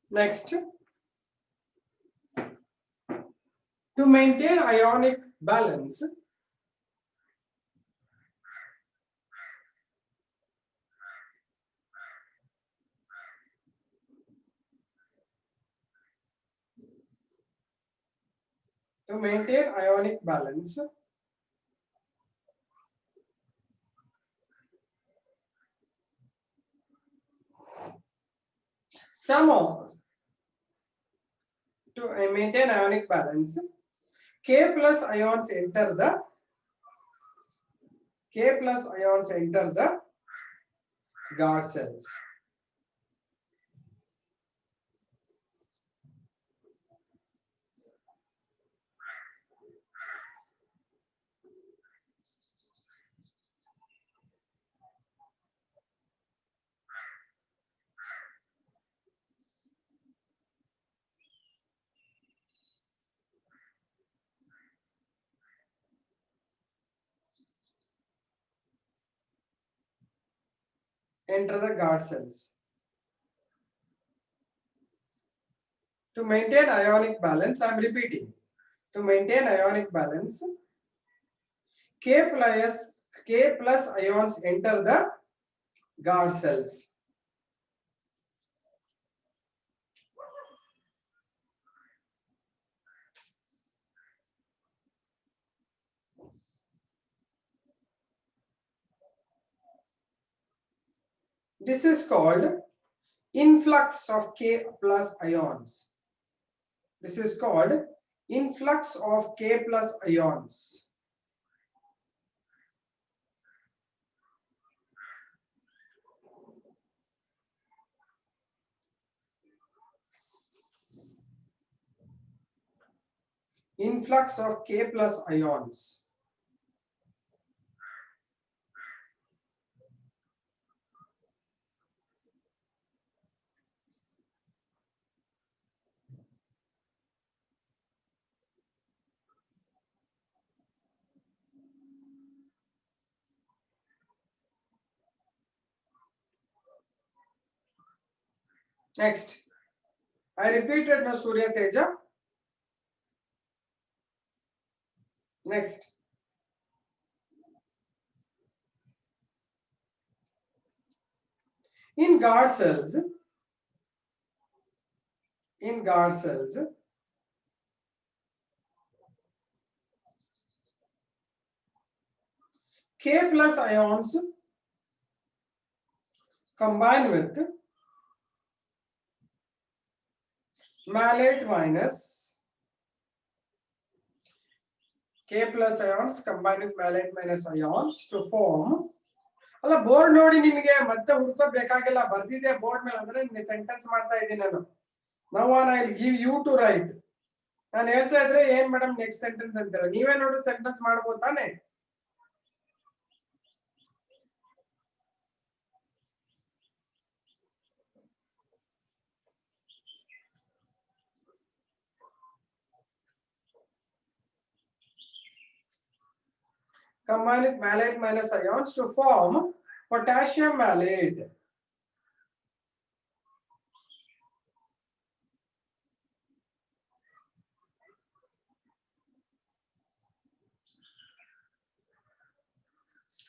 Next, to maintain ionic balance, some of to maintain ionic balance, K plus ions enter the guard cells. Enter the guard cells. To maintain ionic balance, I am repeating. To maintain ionic balance, K plus ions enter the guard cells. This is called influx of K plus ions. This is called influx of K plus ions. Influx of K plus ions. Next, I repeated now Surya Teja. Next, in guard cells, K plus ions combine with malate minus K plus ions combine with malate minus ions to form. ಅಲ್ಲ board ನೋಡಿ ನಿಮಗೆ ಮತ್ತೆ ಹುಡ್ಕೋದ್ ಬೇಕಾಗಿಲ್ಲ, ಬರ್ದಿದೆ board ಮೇಲೆ ಅಂದ್ರೆ sentence ಮಾಡ್ತಾ ಇದ್ದೀನಿ ನಾನು. Now on I will give you to write. ನಾನು ಹೇಳ್ತಾ ಇದ್ರೆ ಏನ್ ಮೇಡಮ್ ನೆಕ್ಸ್ಟ್ ಸೆಂಟೆನ್ಸ್ ಅಂತೀರ, ನೀವೇ ನೋಡಿ ಸೆಂಟೆನ್ಸ್ ಮಾಡ್ಬೋದು ತಾನೆ. Combine with malate minus ions to form potassium malate.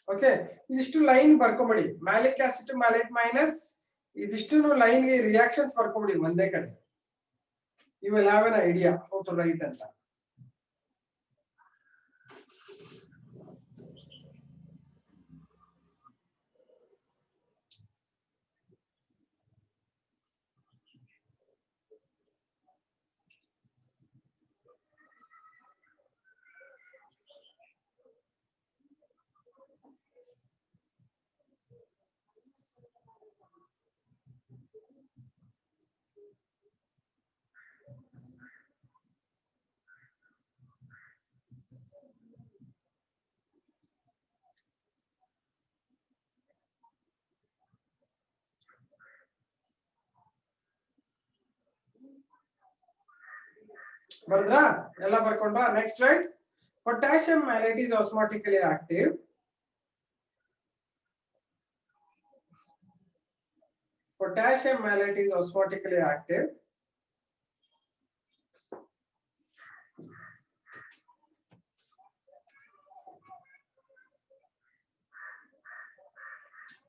Okay ಇದಿಷ್ಟು ಲೈನ್ ಬರ್ಕೊಂಬಿಡಿ ಮ್ಯಾಲಿಕ್ ಆಸಿಡ್ ಮ್ಯಾಲೇಟ್ ಮೈನಸ್ ಇದಿಷ್ಟು ಲೈನ್ ಗೆ ರಿಯಾಕ್ಷನ್ಸ್ ಬರ್ಕೊಂಬಿಡಿ ಒಂದೇ ಕಡೆ you will have an idea how to write ಅಂತ ಬರ್ದ್ರಾ ಎಲ್ಲ ಬರ್ಕೊಂಡ್ರಾ next write potassium malate is osmotically active potassium malate is osmotically active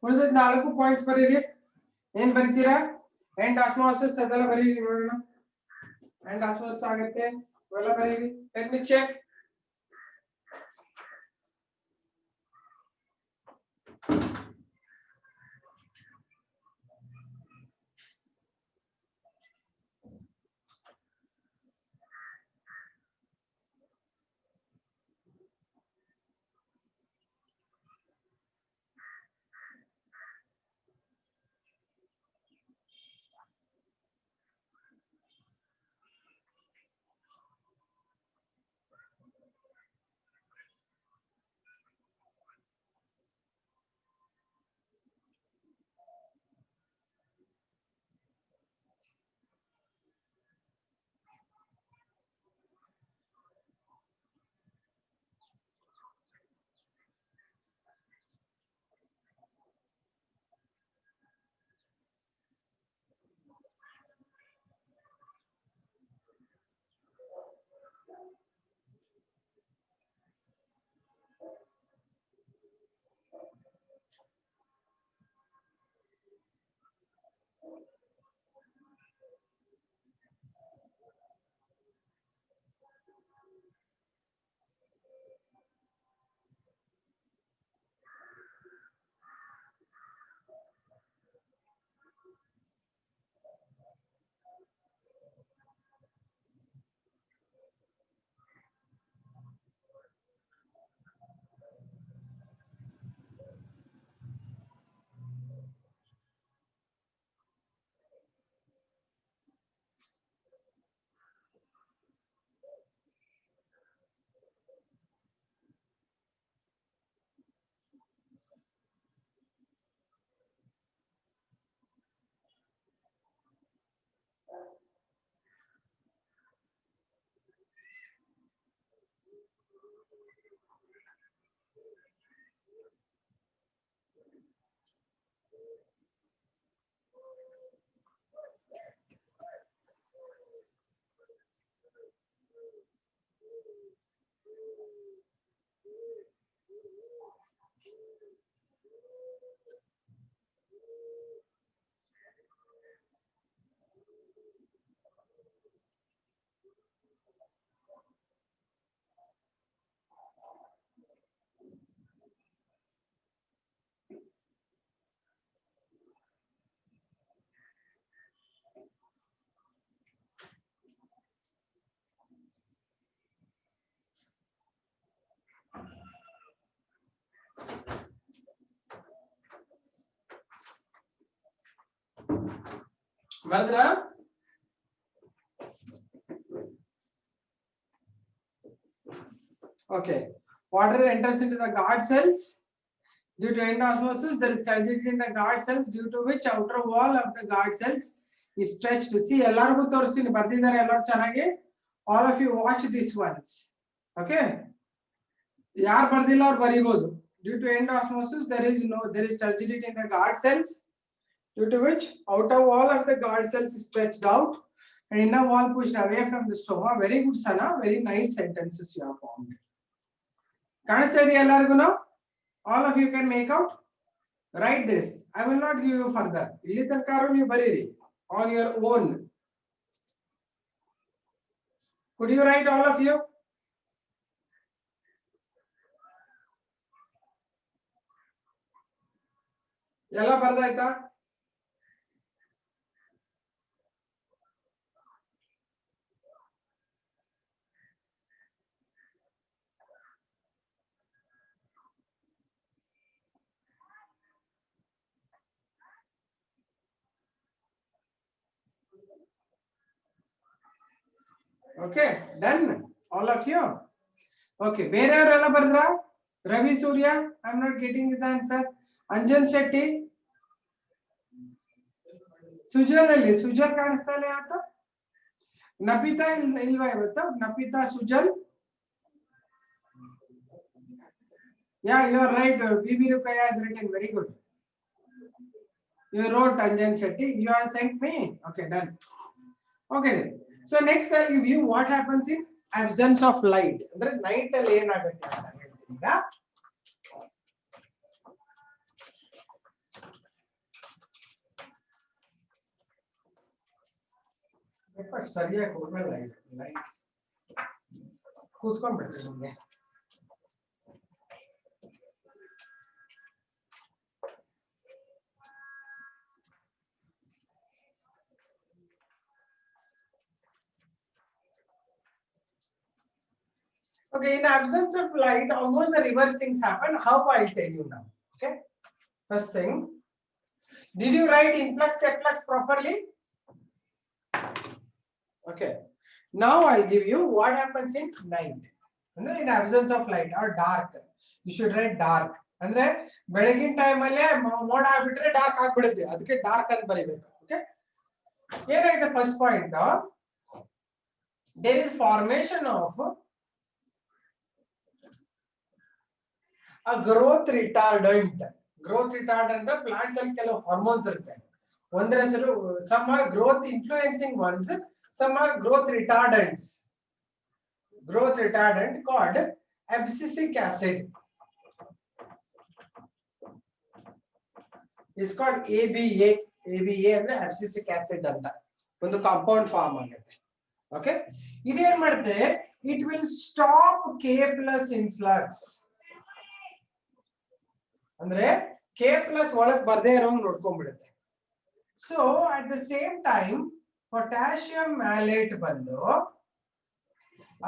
ಉಳಿದ 4 ಪಾಯಿಂಟ್ಸ್ ಬರೀರಿ ಏನ್ ಬರೀತೀರಾ ಎಂಡ್ ಆಸ್ಮೋಸಿಸ್ ಅದೆಲ್ಲ ಬರೀರಿ ನೋಡೋಣ ಎಂಡ್ ಆಸ್ಮೋಸಿಸ್ ಆಗುತ್ತೆ ಅವೆಲ್ಲ ಬರೀರಿ ಲೆಟ್ ಮಿ ಚೆಕ್ ಬರ್ದ್ರಾ okay water enters into the guard cells due to end osmosis there is turbidity in the guard cells due to which outer wall of the guard cells is stretched see ಎಲ್ಲರಿಗೂ ತೋರಿಸ್ತೀನಿ ಬರ್ದಿದ್ದಾರೆ ಎಲ್ಲರೂ ಚೆನ್ನಾಗಿ all of you watch this ones okay ಯಾರು ಬರ್ದಿಲ್ಲ ಅವರು ಬರಿಬಹುದು due to end osmosis there is turbidity in the guard cells due to which outer wall of the guard cells is stretched out and inner wall pushed away from the stoma very good sana very nice sentences you have formed ಕಾಣಿಸ್ತಾ ಇದೆಯಾ ಎಲ್ಲರಿಗೂ All of you can make out. Write this. I will not give you further. Illi tanka you bariri on your own. Could you write all of you? ಎಲ್ಲ ಬರ್ದಾಯ್ತಾ? Okay, done. All of you. Okay, ಬೇರೆಯವರೆಲ್ಲ ಬರ್ದ್ರಾ? Ravi Surya, I'm not getting his answer. Anjan Shetty. Sujal ಅಲ್ಲಿ ಸುಜಲ್ ಕಾಣಿಸ್ತಾ ಇಲ್ಲ ಯಾವತ್ತು? ನಪಿತಾ ಇಲ್ವಾ ಇವತ್ತು? ನಪಿತಾ Sujal. Yeah, you are right. BB Rukaya has written very good. You wrote Anjan Shetty. You have sent me. Okay, done. Okay. So next I'll give you what happens in absence of light. Andre night ಅಲ್ಲಿ ಏನಾಗುತ್ತೆ ಅಂತ ಹೇಳ್ತೀನಿ ಈಗ. ಸರಿಯಾಗಿ ಹೋಗಲ್ಲ ಇದು light. ಕೂತ್ಕೊಂಡ್ಬಿಡ್ತೀನಿ ನಿಮಗೆ. Okay, in absence of light, almost the reverse things happen. How I'll tell you now. Okay. First thing, did you write influx efflux properly? Okay. Now I'll give you what happens in night. In absence of light or dark. You should write dark. ಅಂದ್ರೆ ಬೆಳಗಿನ time ಅಲ್ಲೇ ಮೋಡ ಆಗ್ಬಿಟ್ರೆ dark ಆಗ್ಬಿಡುತ್ತೆ, ಅದಕ್ಕೆ dark ಅಂತ ಬರೀಬೇಕು. Okay, ಏನಾಗಿದೆ first point, there is formation of a growth retardant. Growth retardant the plants ಅಲ್ಲಿ ಕೆಲವು ಹಾರ್ಮೋನ್ಸ್ ಇರುತ್ತೆ. ಒಂದರ ಹೆಸರು some are growth influencing ones, some are growth retardants. Growth retardant called abscisic acid is called ABA. ABA ಅಂದ್ರೆ abscisic acid ಅಂತ ಒಂದು compound form ಆಗುತ್ತೆ. Okay, ಇದೇನ್ ಮಾಡುತ್ತೆ, it will stop K plus influx. ಅಂದ್ರೆ K plus ಒಳಗೆ ಬರ್ದೇ ಇರೋಂಗ್ ನೋಡ್ಕೊಂಡ್ಬಿಡುತ್ತೆ. So at the same time potassium malate ಬಂದು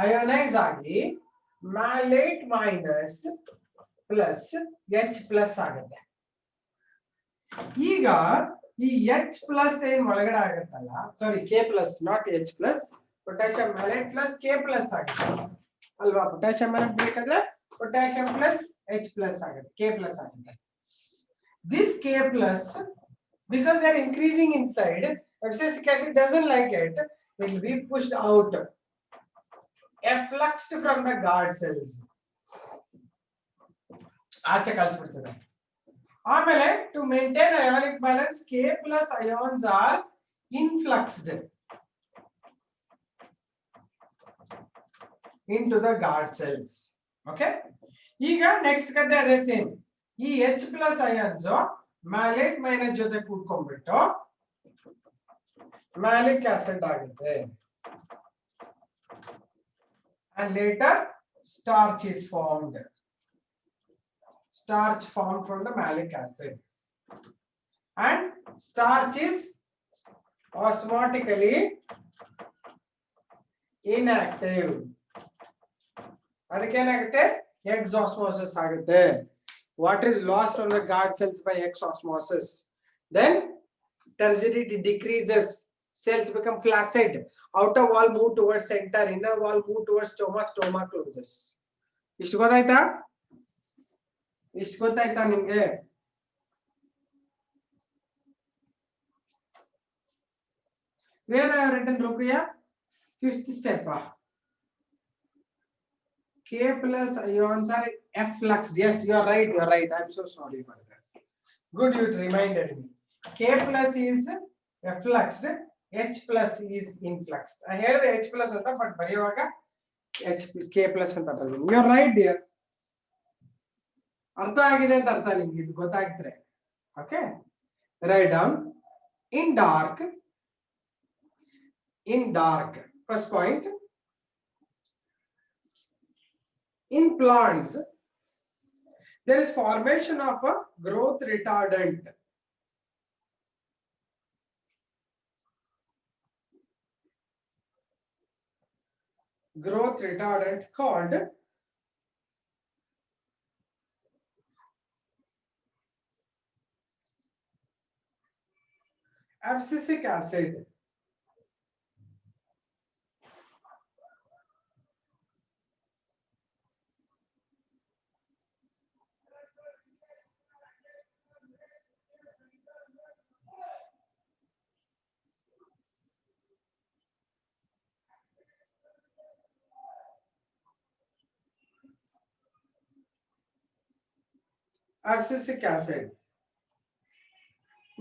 ಅಯೋನೈಸ್ ಆಗಿ malate minus plus H plus ಆಗುತ್ತೆ. ಈಗ ಈ H ಪ್ಲಸ್ ಏನ್ ಒಳಗಡೆ ಆಗುತ್ತಲ್ಲ, sorry K plus not H plus, potassium malate plus K plus ಆಗುತ್ತೆ ಅಲ್ವಾ? ಪೊಟ್ಯಾಷಿಯಂ ಮ್ಯಾಲೇಟ್ ಬೇಕಾದ್ರೆ potassium plus H plus ಆಗುತ್ತೆ, K plus ಆಗುತ್ತೆ. This K plus, because they are increasing inside, abscisic acid doesn't like it, it will be pushed out, effluxed from the guard cells. ಆಚೆ ಕಳಿಸ್ಬಿಡ್ತದೆ. ಆಮೇಲೆ to maintain ionic balance, K plus ions are influxed into the guard cells. ಓಕೆ, ಈಗ next ಕತೆ ಅದೇ same. ಈ H plus ions malate minus ಜೊತೆ ಕೂತ್ಕೊಂಡ್ಬಿಟ್ಟು malic acid ಆಗುತ್ತೆ. And later starch is formed. Starch formed from the malic acid, and starch is osmotically inactive. ಅದಕ್ಕೇನಾಗುತ್ತೆ, X osmosis ಆಗುತ್ತೆ. What is lost from the guard cells by X osmosis? Then tertiary decreases, cells become flaccid, outer wall move towards center, inner wall move towards stomach, stomach closes. ಇಷ್ಟು ಗೊತ್ತಾಯ್ತಾ? ಇಷ್ಟು ಗೊತ್ತಾಯ್ತಾ ನಿಮ್ಗೆ? Where I have written Rukia? Fifth step. K plus ions are effluxed. Yes, you are right. You are right. I am so sorry for this. Good, you reminded me. K plus is effluxed. H plus is influxed. I heard H plus anta, but ಬರೆಯುವಾಗ K plus ಅಂತ ಬರೆದಿದ್ದೀನಿ. You are right, dear. ಅರ್ಥ ಆಗಿದೆ ಅಂತ ಅರ್ಥ ನಿಮ್ಗೆ ಇದು ಗೊತ್ತಾಗ್ತರೆ. Okay, write down in dark. In dark, first point. In plants, there is formation of a growth retardant. Growth retardant called abscisic acid. Abscisic acid.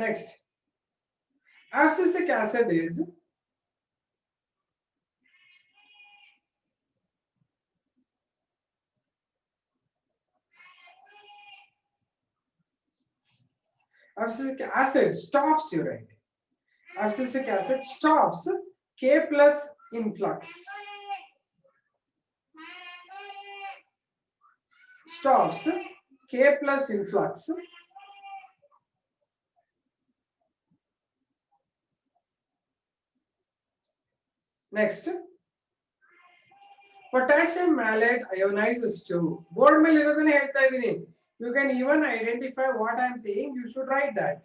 Next, abscisic acid is abscisic acid stops urine. Abscisic acid stops K plus influx. Stops K plus influx. Next, potassium malate ionizes to. Board mein lirodane ಹೇಳ್ತಾ ಇದೀನಿ. You can even identify what I am saying. You should write that.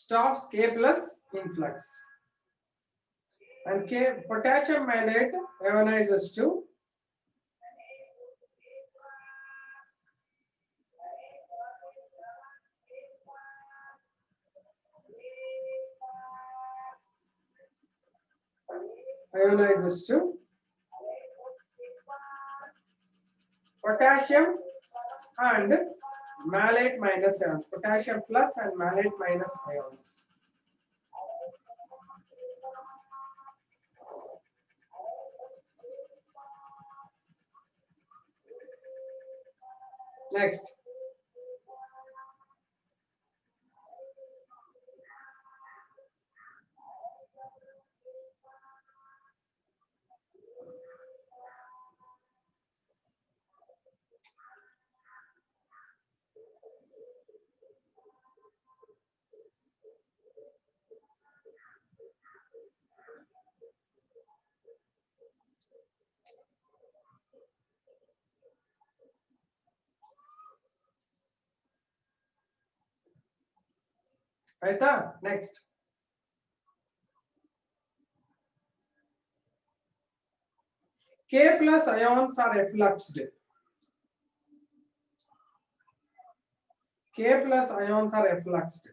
Stops K plus influx. And K potassium malate ionizes to potassium and malate minus ions. Potassium plus and malate minus ions. Next, ಆಯ್ತಾ? Next, K plus ions are effluxed. K plus ions are effluxed.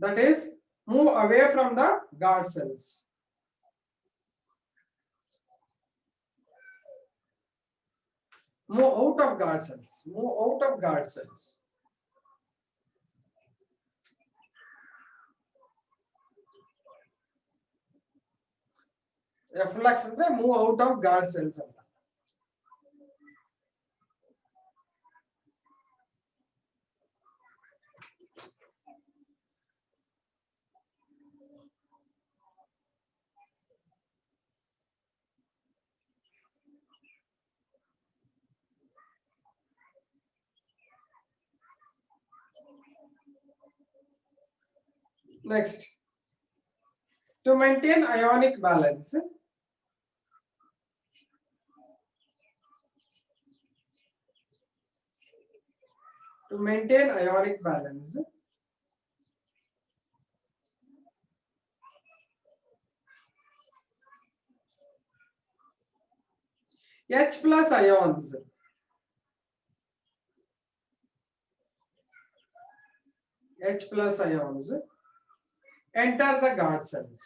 That is, move away from the guard cells. Move out of guard cells. Move out of guard cells. Efflux ಅಂದ್ರೆ move out of guard cells ಅಂತ. Next, to maintain ionic balance, H plus ions enter the guard cells.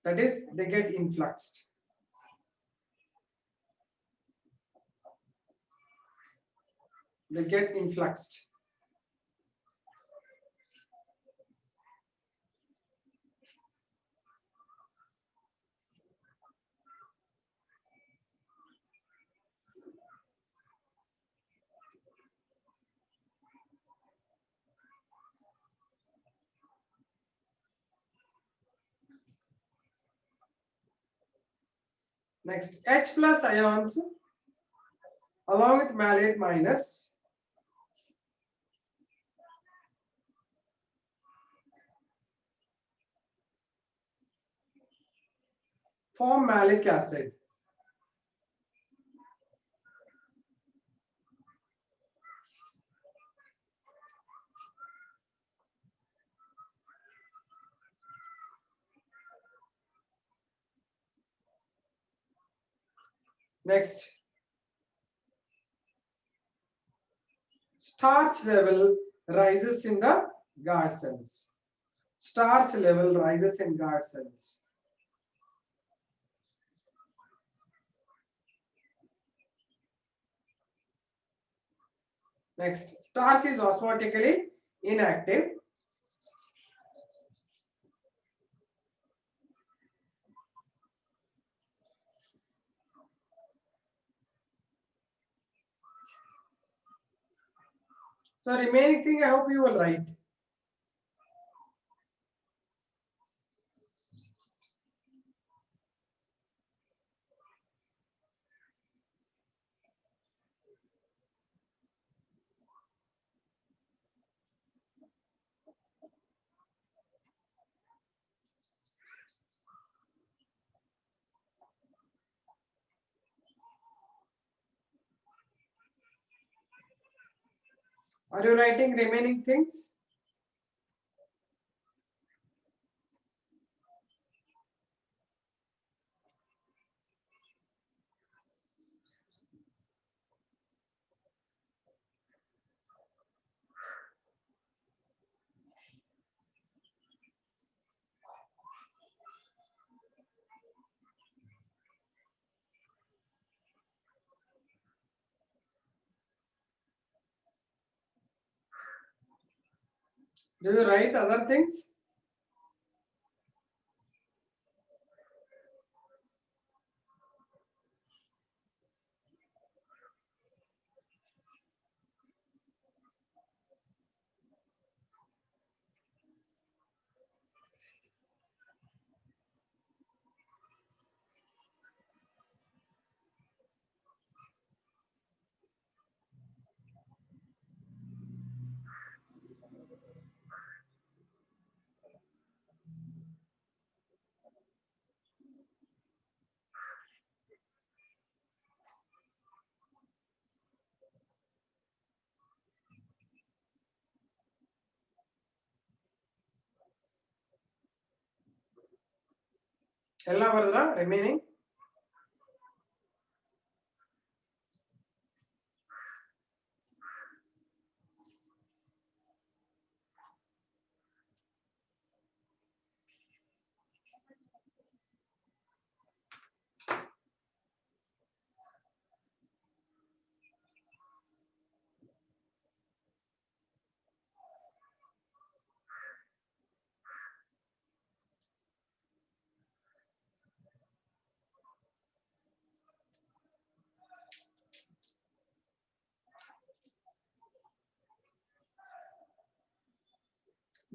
That is, they get influxed. They get influxed. Next, H plus ions along with malate minus form malic acid. Next, starch level rises in the guard cells. Starch level rises in guard cells. Next, starch is osmotically inactive. So remaining thing I hope you will write. Are you writing remaining things? Do you write other things? Ella varada remaining.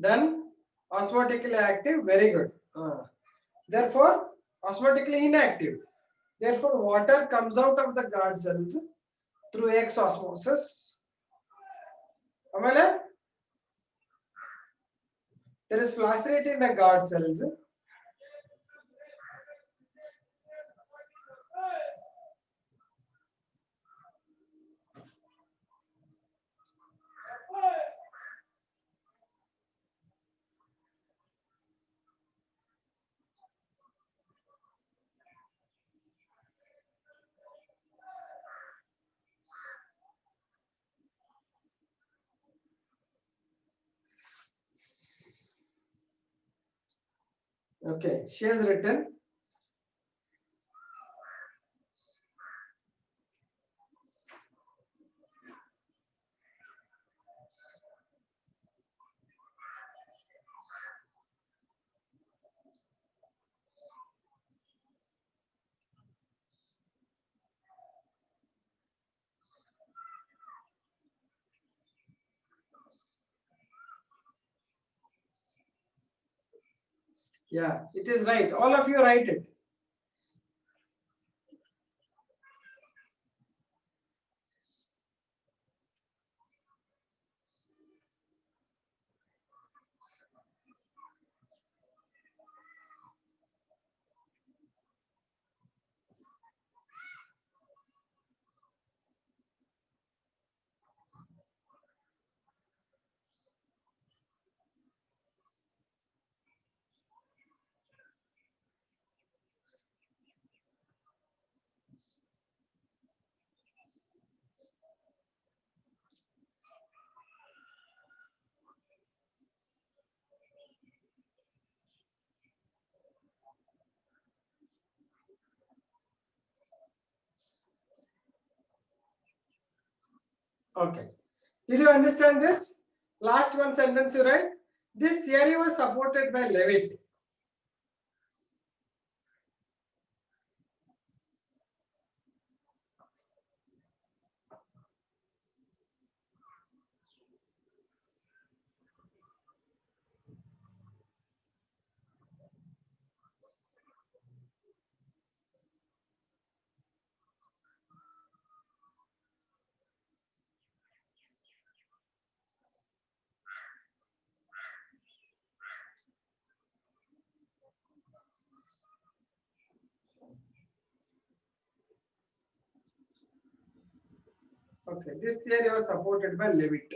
Done. Osmotically active, very good. Therefore, osmotically inactive. Therefore, water comes out of the guard cells through X osmosis. ಆಮೇಲೆ there is flash rate in the guard cells. Okay, she has written. Yeah, it is right. All of you write it. Okay. Did you understand this? Last one sentence you write. This theory was supported by Levitt. Okay, this theory was supported by Levitt.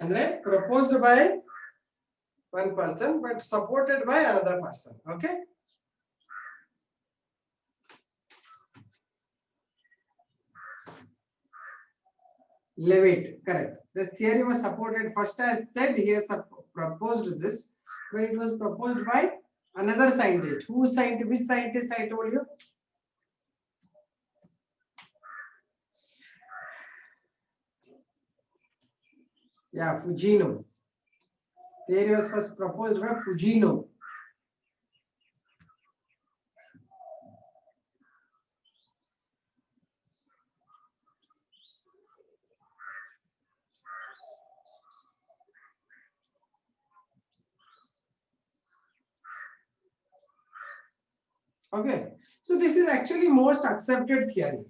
And then proposed by one person but supported by another person. Okay. Levitt, correct. The theory was supported. First, I said he has proposed this, but it was proposed by another scientist. Who scientist? Which scientist I told you? Yeah, Fujino. Theory was first proposed by Fujino. Okay, so this is actually most accepted theory.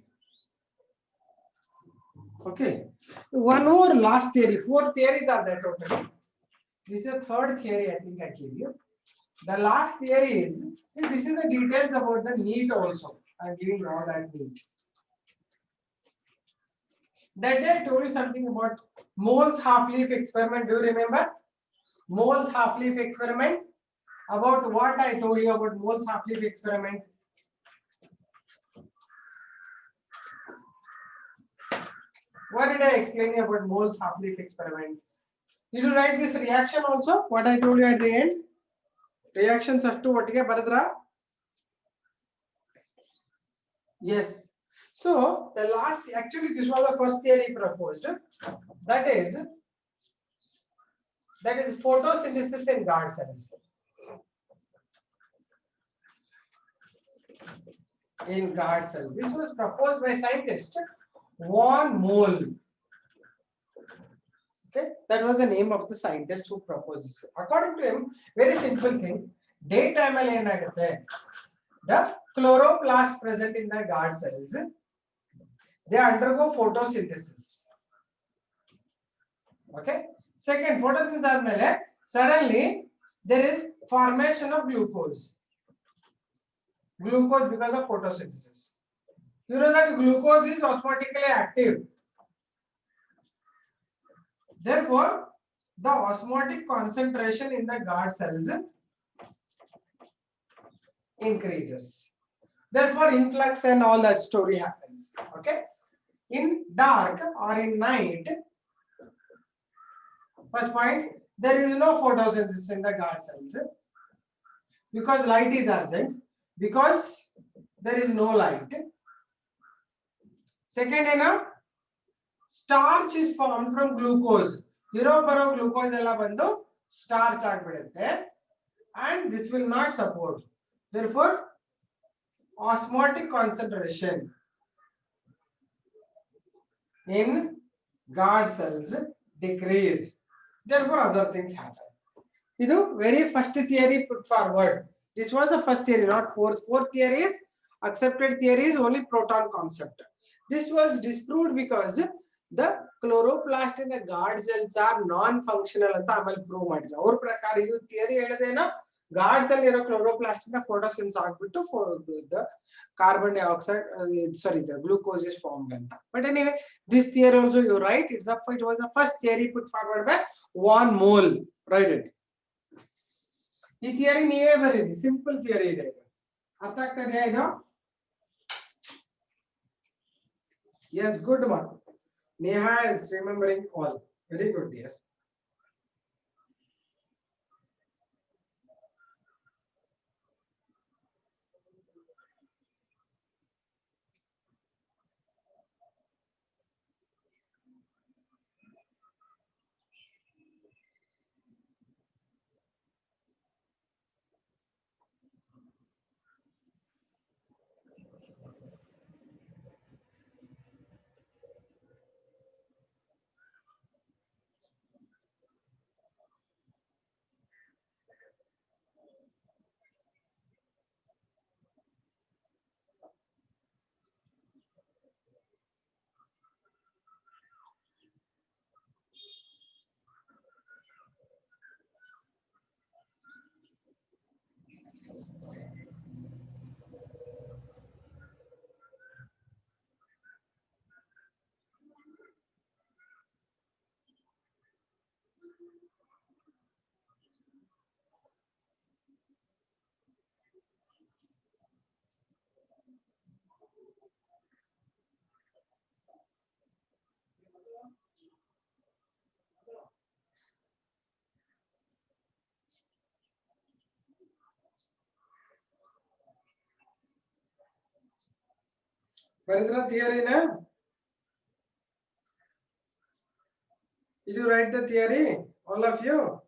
Okay, one more last theory. 4 theories are there totally. This is the third theory I think I gave you. The last theory is, see, this is the details about the NEET also. I am giving all that NEET. That day I told you something about Mole's half-leaf experiment. Do you remember? Mole's half-leaf experiment. About what I told you about Mole's half-leaf experiment. What did I explain about Mole's half-leaf experiment? Did you write this reaction also? What I told you at the end? Reactions are to what Baradra? Yes. So the last, actually this was the first theory proposed. That is That is photosynthesis in guard cells. In guard cell. This was proposed by scientist von Mohl. Okay, that was the name of the scientist who proposed this. According to him, very simple thing. Daytime the chloroplast present in the guard cells, they undergo photosynthesis. Okay. Second, photosynthesis suddenly there is formation of glucose. Glucose because of photosynthesis. You know that glucose is osmotically active. Therefore, the osmotic concentration in the guard cells increases. Therefore, influx and all that story happens. Okay. In dark or in night, first point, there is no photosynthesis in the guard cells because light is absent, because there is no light. Second, starch is formed from glucose. Glucose ella bandu starch agbidutte, and this will not support. Therefore, osmotic concentration in guard cells decrease. Therefore, other things happen. You know, very first theory put forward. This was the first theory, not fourth. Fourth theory is accepted theory is only proton concept. This was disproved because the chloroplast in the guard cells are non-functional ಅಂತ ಆಮೇಲೆ prove ಮಾಡಿದ್ರು. ಅವ್ರ ಪ್ರಕಾರ ಇದು theory ಹೇಳೋದೇನೋ guard cell chloroplast in the photosynthesis ಆಗ್ಬಿಟ್ಟು the carbon dioxide the glucose is formed anta. But anyway, this theory also you're right, it was the first theory put forward by von Mohl. Write it. ಈ theory ನೀವೇ ಬರೀರಿ, simple theory ಇದೆ. ಅರ್ಥ ಆಗ್ತದೆಯಾ ಇದು? Yes, good one. Neha is remembering all. Very good, dear. Paridra theory na? Did you write the theory? All of you?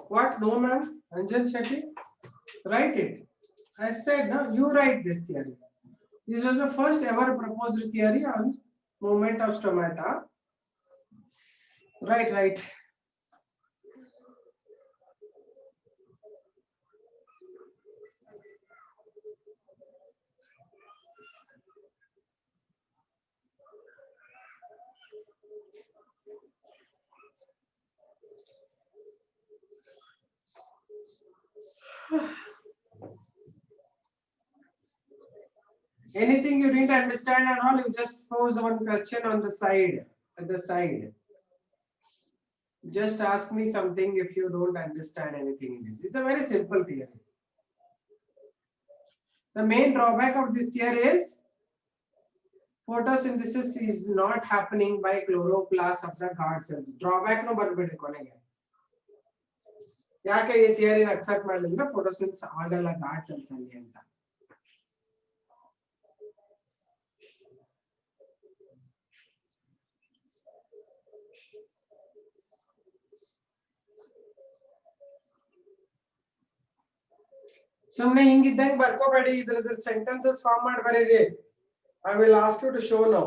What? No, ma'am. Anjan Shetty, write it. I said, no, you write this theory. This was the first ever proposed theory on movement of stomata. Right. Anything you didn't understand and all, you just pose one question on the side, at the side. Just ask me something if you don't understand anything in this. It's a very simple theory. The main drawback of this theory is photosynthesis is not happening by chloroplast of the guard cells. Drawback no ಬರ್ಬಿಡ್ರಿ ಕೊನೆಗೆ. ಯಾಕೆ ಈ ಥಿಯರಿನ accept ಮಾಡಲಿಲ್ಲ? Photosynthesis ಆಗಲ್ಲ guard cells ಅಲ್ಲಿ ಅಂತ. ಸುಮ್ಮನೆ ಹಿಂಗಿದ್ದಂಗೆ ಬರ್ಕೋಬೇಡಿ, ಇದ್ರದ್ದು sentences form ಮಾಡಿ ಬರೀರಿ. I will ask you to show now.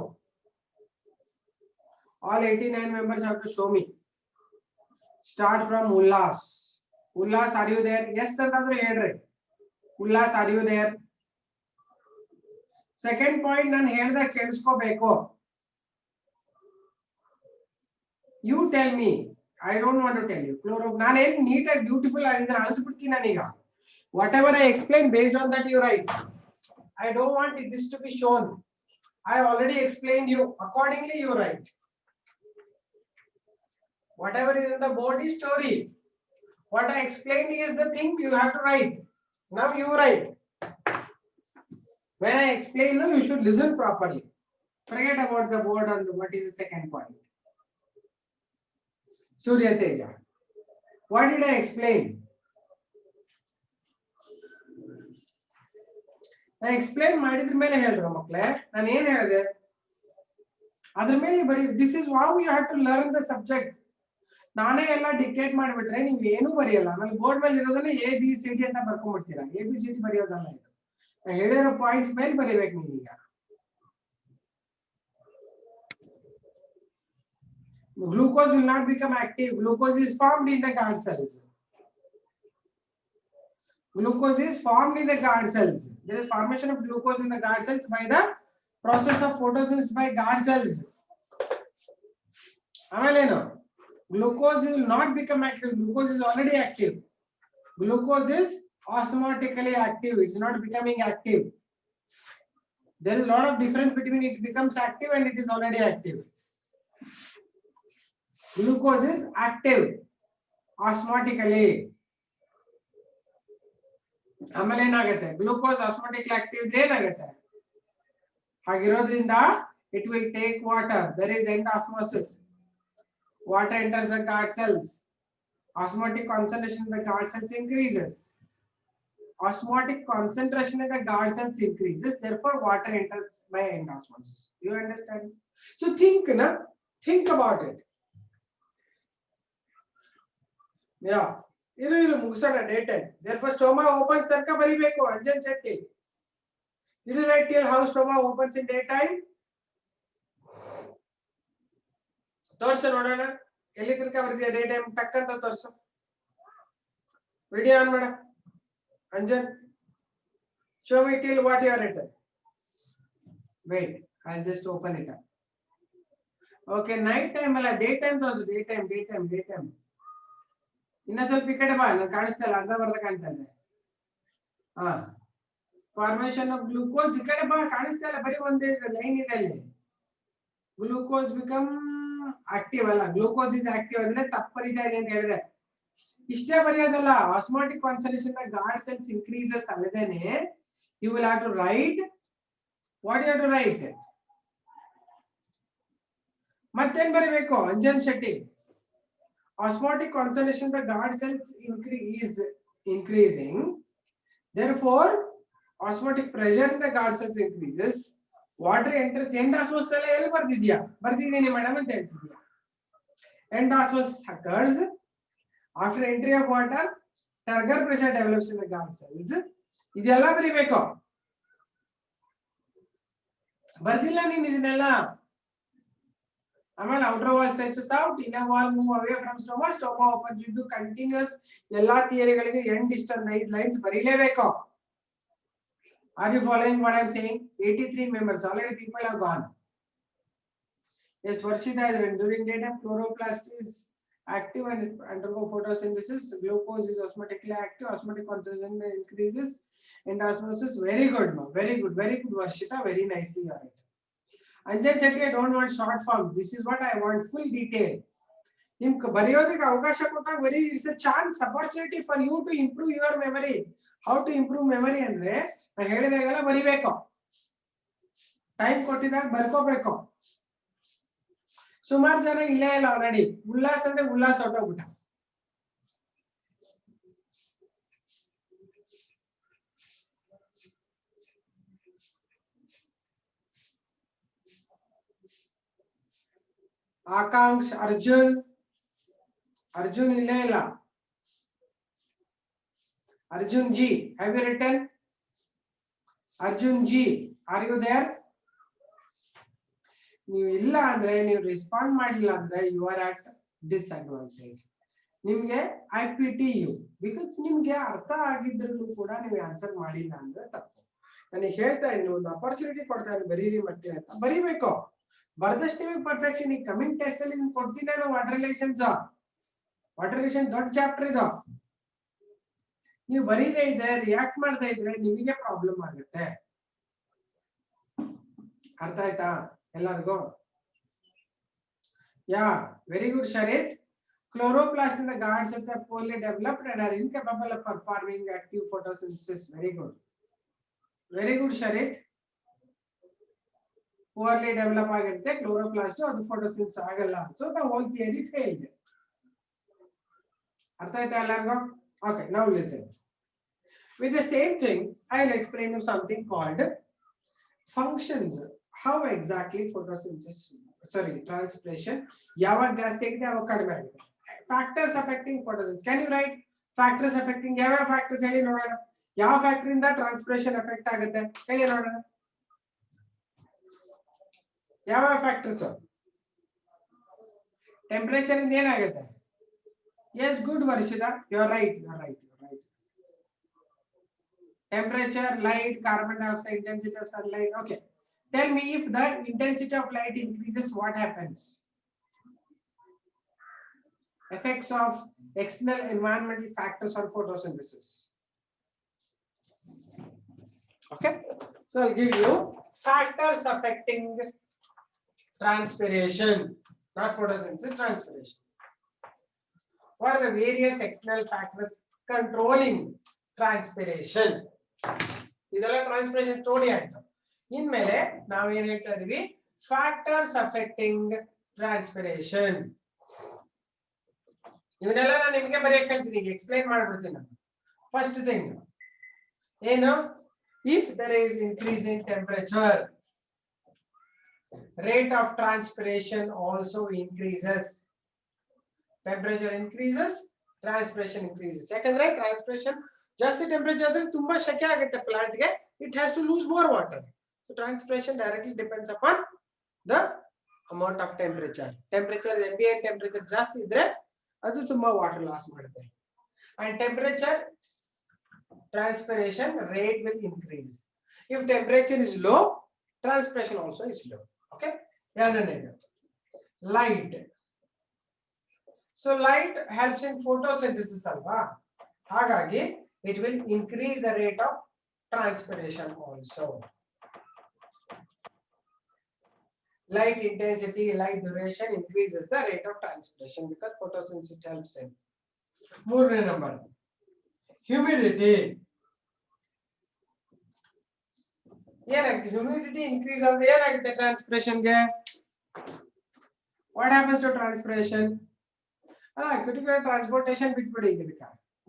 All 89 members have to show me. Start from Ullas. Ullas, are you there? Yes ಅಂತಂದ್ರೆ ಹೇಳ್ರಿ. Ullas, are you there? Second point ನಾನು ಹೇಳ್ದೆ ಕೇಳಿಸ್ಕೋಬೇಕು. You tell me. I don't want to tell you. ನಾನು ಏನು ನೀಟಾಗಿ beautiful ಆಗಿದ್ರೆ ಅಳಿಸ್ಬಿಡ್ತೀನಿ ನಾನೀಗ. Whatever I explain, based on that you write. I don't want this to be shown. I already explained you. Accordingly, you write. Whatever is in the board is story. What I explained is the thing you have to write. Now you write. When I explain, you should listen properly. Forget about the board and what is the second point. Surya Teja. What did I explain? I explain ಮಾಡಿದ್ರ ಮೇಲೆ ಹೇಳ್ರಿ ಮಕ್ಕಳೇ. ನಾನು ಏನು ಹೇಳಿದೆ ಅದ್ರ ಮೇಲೆ ಬರೀ. This is how you have to learn the subject. ನಾನೇ ಎಲ್ಲ ಡಿಕ್ಟೇಟ್ ಮಾಡಿಬಿಟ್ರೆ ನೀವು ಏನೂ ಬರೆಯಲ್ಲ. ಆಮೇಲೆ ಬೋರ್ಡ್ ಮೇಲೆ ಇರೋದನ್ನ ABCD ಅಂತ ಬರ್ಕೊಂಡ್ಬಿಡ್ತೀರಾ. ABCD ಬರೆಯೋದಲ್ಲ ಇದು. ನಾನು ಹೇಳಿರೋ ಪಾಯಿಂಟ್ಸ್ ಮೇಲೆ ಬರೀಬೇಕು ನೀವೀಗ. Glucose will not become active. Glucose is formed in the guard cells. Glucose is formed in the guard cells. There is formation of glucose in the guard cells by the process of photosynthesis by guard cells. Amaleno, glucose will not become active. Glucose is already active. Glucose is osmotically active. It is not becoming active. There is a lot of difference between it becomes active and it is already active. Glucose is active osmotically. ಆಮೇಲೆ ಏನಾಗುತ್ತೆ? Glucose osmotic active ಇದ್ರೆ ಏನಾಗುತ್ತೆ? ಹಾಗಿರೋದ್ರಿಂದ it will take water. There is end osmosis. Water enters the guard cells. Osmotic concentration in the guard cells increases. Osmotic concentration in the guard cells increases. Therefore, water enters by end osmosis. You understand? So think about it. Yeah. ಇರು ಮುಗಿಸೋಣ date. therefore stoma opens ತನಕ ಬರಿಬೇಕು. Anjan Shetty, did you write till how stoma opens in daytime? ತೋರ್ಸು ನೋಡೋಣ ಎಲ್ಲಿ ತನಕ ಬರ್ತೀಯ day time ಟಕ್ಕಂತ ತೋರ್ಸು. ವಿಡಿಯೋ ಆನ್ ಮಾಡ Anjan. show me till what you are written. wait, I'll just open it up. okay, night time ಅಲ್ಲ ಡೇ ಟೈಮ್ ತೋರ್ಸು. Day time ಇನ್ನ ಸ್ವಲ್ಪ ಈ ಕಡೆ ಬಾ. ನಾನು ಕಾಣಿಸ್ತಾ ಇಲ್ಲ, ಅರ್ಧ ಬರ್ಧ ಕಾಣ್ತಾ ಇದೆ. Formation of glucose. ಈ ಕಡೆ ಬಾ, ಕಾಣಿಸ್ತಾ ಇಲ್ಲ, ಬರೀ ಒಂದೇ ಲೈನ್ ಇದೆ ಅಲ್ಲಿ. ಗ್ಲೂಕೋಸ್ ಬಿಕಮ್ ಆಕ್ಟಿವ್ ಅಲ್ಲ, ಗ್ಲೂಕೋಸ್ ಇಸ್ ಆಕ್ಟಿವ್ ಅಂದ್ರೆ ತಪ್ಪು ಬರೀತಾ ಇದೆ ಅಂತ ಹೇಳಿದೆ. ಇಷ್ಟೇ ಬರೆಯೋದಲ್ಲ, osmotic concentration guard cells increases ಅಲ್ಲದೇನೆ you will have to write what you have to write. ಮತ್ತೇನ್ ಬರೀಬೇಕು Anjan Shetty? Osmotic concentration of the guard cells is increasing. Therefore, osmotic pressure in the guard cells increases. Water enters end osmosis. ಎಲ್ಲ ಬರ್ತಿದ್ಯಾ? ಬರ್ತಿದ್ದೀನಿ madam ಅಂತ ಹೇಳ್ತಿದ್ಯಾ? End osmosis occurs. After entry of water, turgor pressure develops in the guard cells. ಇದೆಲ್ಲ ಬರಿಬೇಕು. ಬರ್ದಿಲ್ಲ ನೀನು ಇದನ್ನೆಲ್ಲ. ಆಮೇಲೆ outer wall stretches out, inner wall move away from stoma, stoma opens. ಇದು continues ಎಲ್ಲಾ ಥಿಯರಿಗಳಿಗೆ ಎಂಡ್ ಡಿಸ್ಟೆನ್ಸ್ 5 ಲೈನ್ಸ್ ಬರೀಲೇಬೇಕು. Are you following what I am saying? 83 members already people have gone. Yes, Varshita, during daytime chloroplast is active and it undergo photosynthesis. Glucose is osmotically active. Osmotic concentration increases. And osmosis, very good, ma. Very good, Varshita. Very nicely, you are right. Anjan Chetty, I don't want short form. This is what I want, full detail. ನಿಮ್ಗೆ ಬರೆಯೋದಕ್ಕೆ ಅವಕಾಶ ಕೊಟ್ಟಾಗ ಬರೀ it's a chance opportunity for you to improve your memory. How to improve memory ಅಂದ್ರೆ ನಾನು ಹೇಳಿದಾಗೆಲ್ಲ ಬರಿಬೇಕು, time ಕೊಟ್ಟಿದಾಗ ಬರ್ಕೋಬೇಕು. ಸುಮಾರು ಜನ ಇಲ್ಲೇ ಇಲ್ಲ ಆಲ್ರೆಡಿ. ಉಲ್ಲಾಸ್ ಅಂದ್ರೆ ಉಲ್ಲಾಸ್ ಹೊರಟೋಗ್ಬಿಟ್ಟ. ಆಕಾಂಕ್ಷ, ಅರ್ಜುನ್ ಇಲ್ಲೇ ಇಲ್ಲ. Arjun ji, have you written? Arjun ji, are you there? ನೀವು ಇಲ್ಲ ಅಂದ್ರೆ, ನೀವು ರೆಸ್ಪಾಂಡ್ ಮಾಡಿಲ್ಲ ಅಂದ್ರೆ ಯು ಆರ್ ಅಟ್ ಡಿಸ್ಅಡ್ವಾಂಟೇಜ್. ನಿಮ್ಗೆ I P T U, because ನಿಮ್ಗೆ ಅರ್ಥ ಆಗಿದ್ರು ಕೂಡ ನೀವು ಆನ್ಸರ್ ಮಾಡಿಲ್ಲ ಅಂದ್ರೆ ತಪ್ಪು. ನನಗೆ ಹೇಳ್ತಾ ಇದ್ದೀನಿ, ಒಂದು ಅಪರ್ಚುನಿಟಿ ಕೊಡ್ತಾ ಇದ್ದೀನಿ, ಬರೀರಿ ಮಕ್ಕಳೇ ಅಂತ. ಬರೀಬೇಕು, ಬರ್ದಷ್ಟು ನಿಮಗೆ ಪರ್ಫೆಕ್ಷನ್. ಈಗ ಕಮಿಂಗ್ ಟೆಸ್ಟ್ ಅಲ್ಲಿ ನಿಮ್ಗೆ ಕೊಡ್ತೀನಿ ನಾನು ವಾಟರ್ ರಿಲೇಷನ್ ದೊಡ್ಡ ಚಾಪ್ಟರ್ ಇದು. ನೀವು ಬರೀದೇ ಇದ್ರೆ, ರಿಯಾಕ್ಟ್ ಮಾಡದೇ ಇದ್ರೆ ನಿಮಗೆ ಪ್ರಾಬ್ಲಮ್ ಆಗುತ್ತೆ. ಅರ್ಥ ಆಯ್ತಾ ಎಲ್ಲರಿಗೂ? Yeah, very good Sharith. Chloroplast in the guard cells are poorly developed and are incapable of performing active photosynthesis. Very good. Very good, Sharit. Poorly developed ಆಗಿರುತ್ತೆ chloroplast, ಅದು photosynthesis ಆಗಲ್ಲ. So the whole theory failed. ಅರ್ಥ ಆಯ್ತಾ ಎಲ್ಲರಿಗೂ? Okay, now listen. With the same thing, I will explain you something called functions. How exactly photosynthesis, transpiration, ಯಾವಾಗ ಜಾಸ್ತಿ ಆಗಿದೆ ಯಾವಾಗ ಕಡಿಮೆ ಆಗಿದೆ. Factors affecting photosynthesis. Can you write factors affecting? ಯಾವ factors ಹೇಳಿ ನೋಡೋಣ. ಯಾವ ಫ್ಯಾಕ್ಟರ್ ಇಂದ ಟ್ರಾನ್ಸ್ಪಿರೇಷನ್ ಎಫೆಕ್ಟ್ ಆಗುತ್ತೆ ಹೇಳಿ ನೋಡೋಣ. ಯಾವ ಫ್ಯಾಕ್ಟರ್ಸ್? ಟೆಂಪರೇಚರ್ ಇಂದ ಏನಾಗುತ್ತೆ? Yes, good, Varshita. You are right. Temperature, light, carbon dioxide, intensity of sunlight. Okay. Tell me, if the intensity of light increases, what happens? Effects of external environmental factors on photosynthesis. Okay. So I'll give you factors affecting transpiration, not photosynthesis, transpiration. What are the various external factors controlling transpiration? ಇದೆಲ್ಲ transpiration story ಆಯ್ತು. ಇನ್ಮೇಲೆ ನಾವೇನ್ ಹೇಳ್ತಾ ಇದೀವಿ? Factors affecting transpiration. ಇವನ್ನೆಲ್ಲ ನಾನು ನಿಮಗೆ ಬರೆಯಕ್ಕೆ ಹೇಳ್ತೀನಿ, ಎಕ್ಸ್ಪ್ಲೈನ್ ಮಾಡ್ಬಿಡ್ತೀನಿ ನಾನು. ಫಸ್ಟ್ ಥಿಂಗ್ ಏನು? If there is increase in temperature, rate of transpiration also increases. Temperature increases, transpiration increases. ಯಾಕಂದ್ರೆ ಟ್ರಾನ್ಸ್ಪಿರೇಷನ್ ಜಾಸ್ತಿ ಟೆಂಪರೇಚರ್ ಆದ್ರೆ ತುಂಬಾ ಶೆಕೆ ಆಗುತ್ತೆ ಪ್ಲಾಂಟ್ ಗೆ, it has to lose more water. So transpiration directly depends upon the amount of temperature. Temperature ambient temperature ಜಾಸ್ತಿ ಇದ್ರೆ ಅದು ತುಂಬಾ ವಾಟರ್ ಲಾಸ್ ಮಾಡುತ್ತೆ. And temperature, transpiration rate will increase. If temperature is low, transpiration also is low. Okay? Light. So light helps in photosynthesis alva. Hagagi it will increase the rate of transpiration also. Light intensity, light duration increases the rate of transpiration because photosynthesis helps in. More number. Humidity. Humidity increase of the air at the transpiration. What happens to transpiration? Critical transportation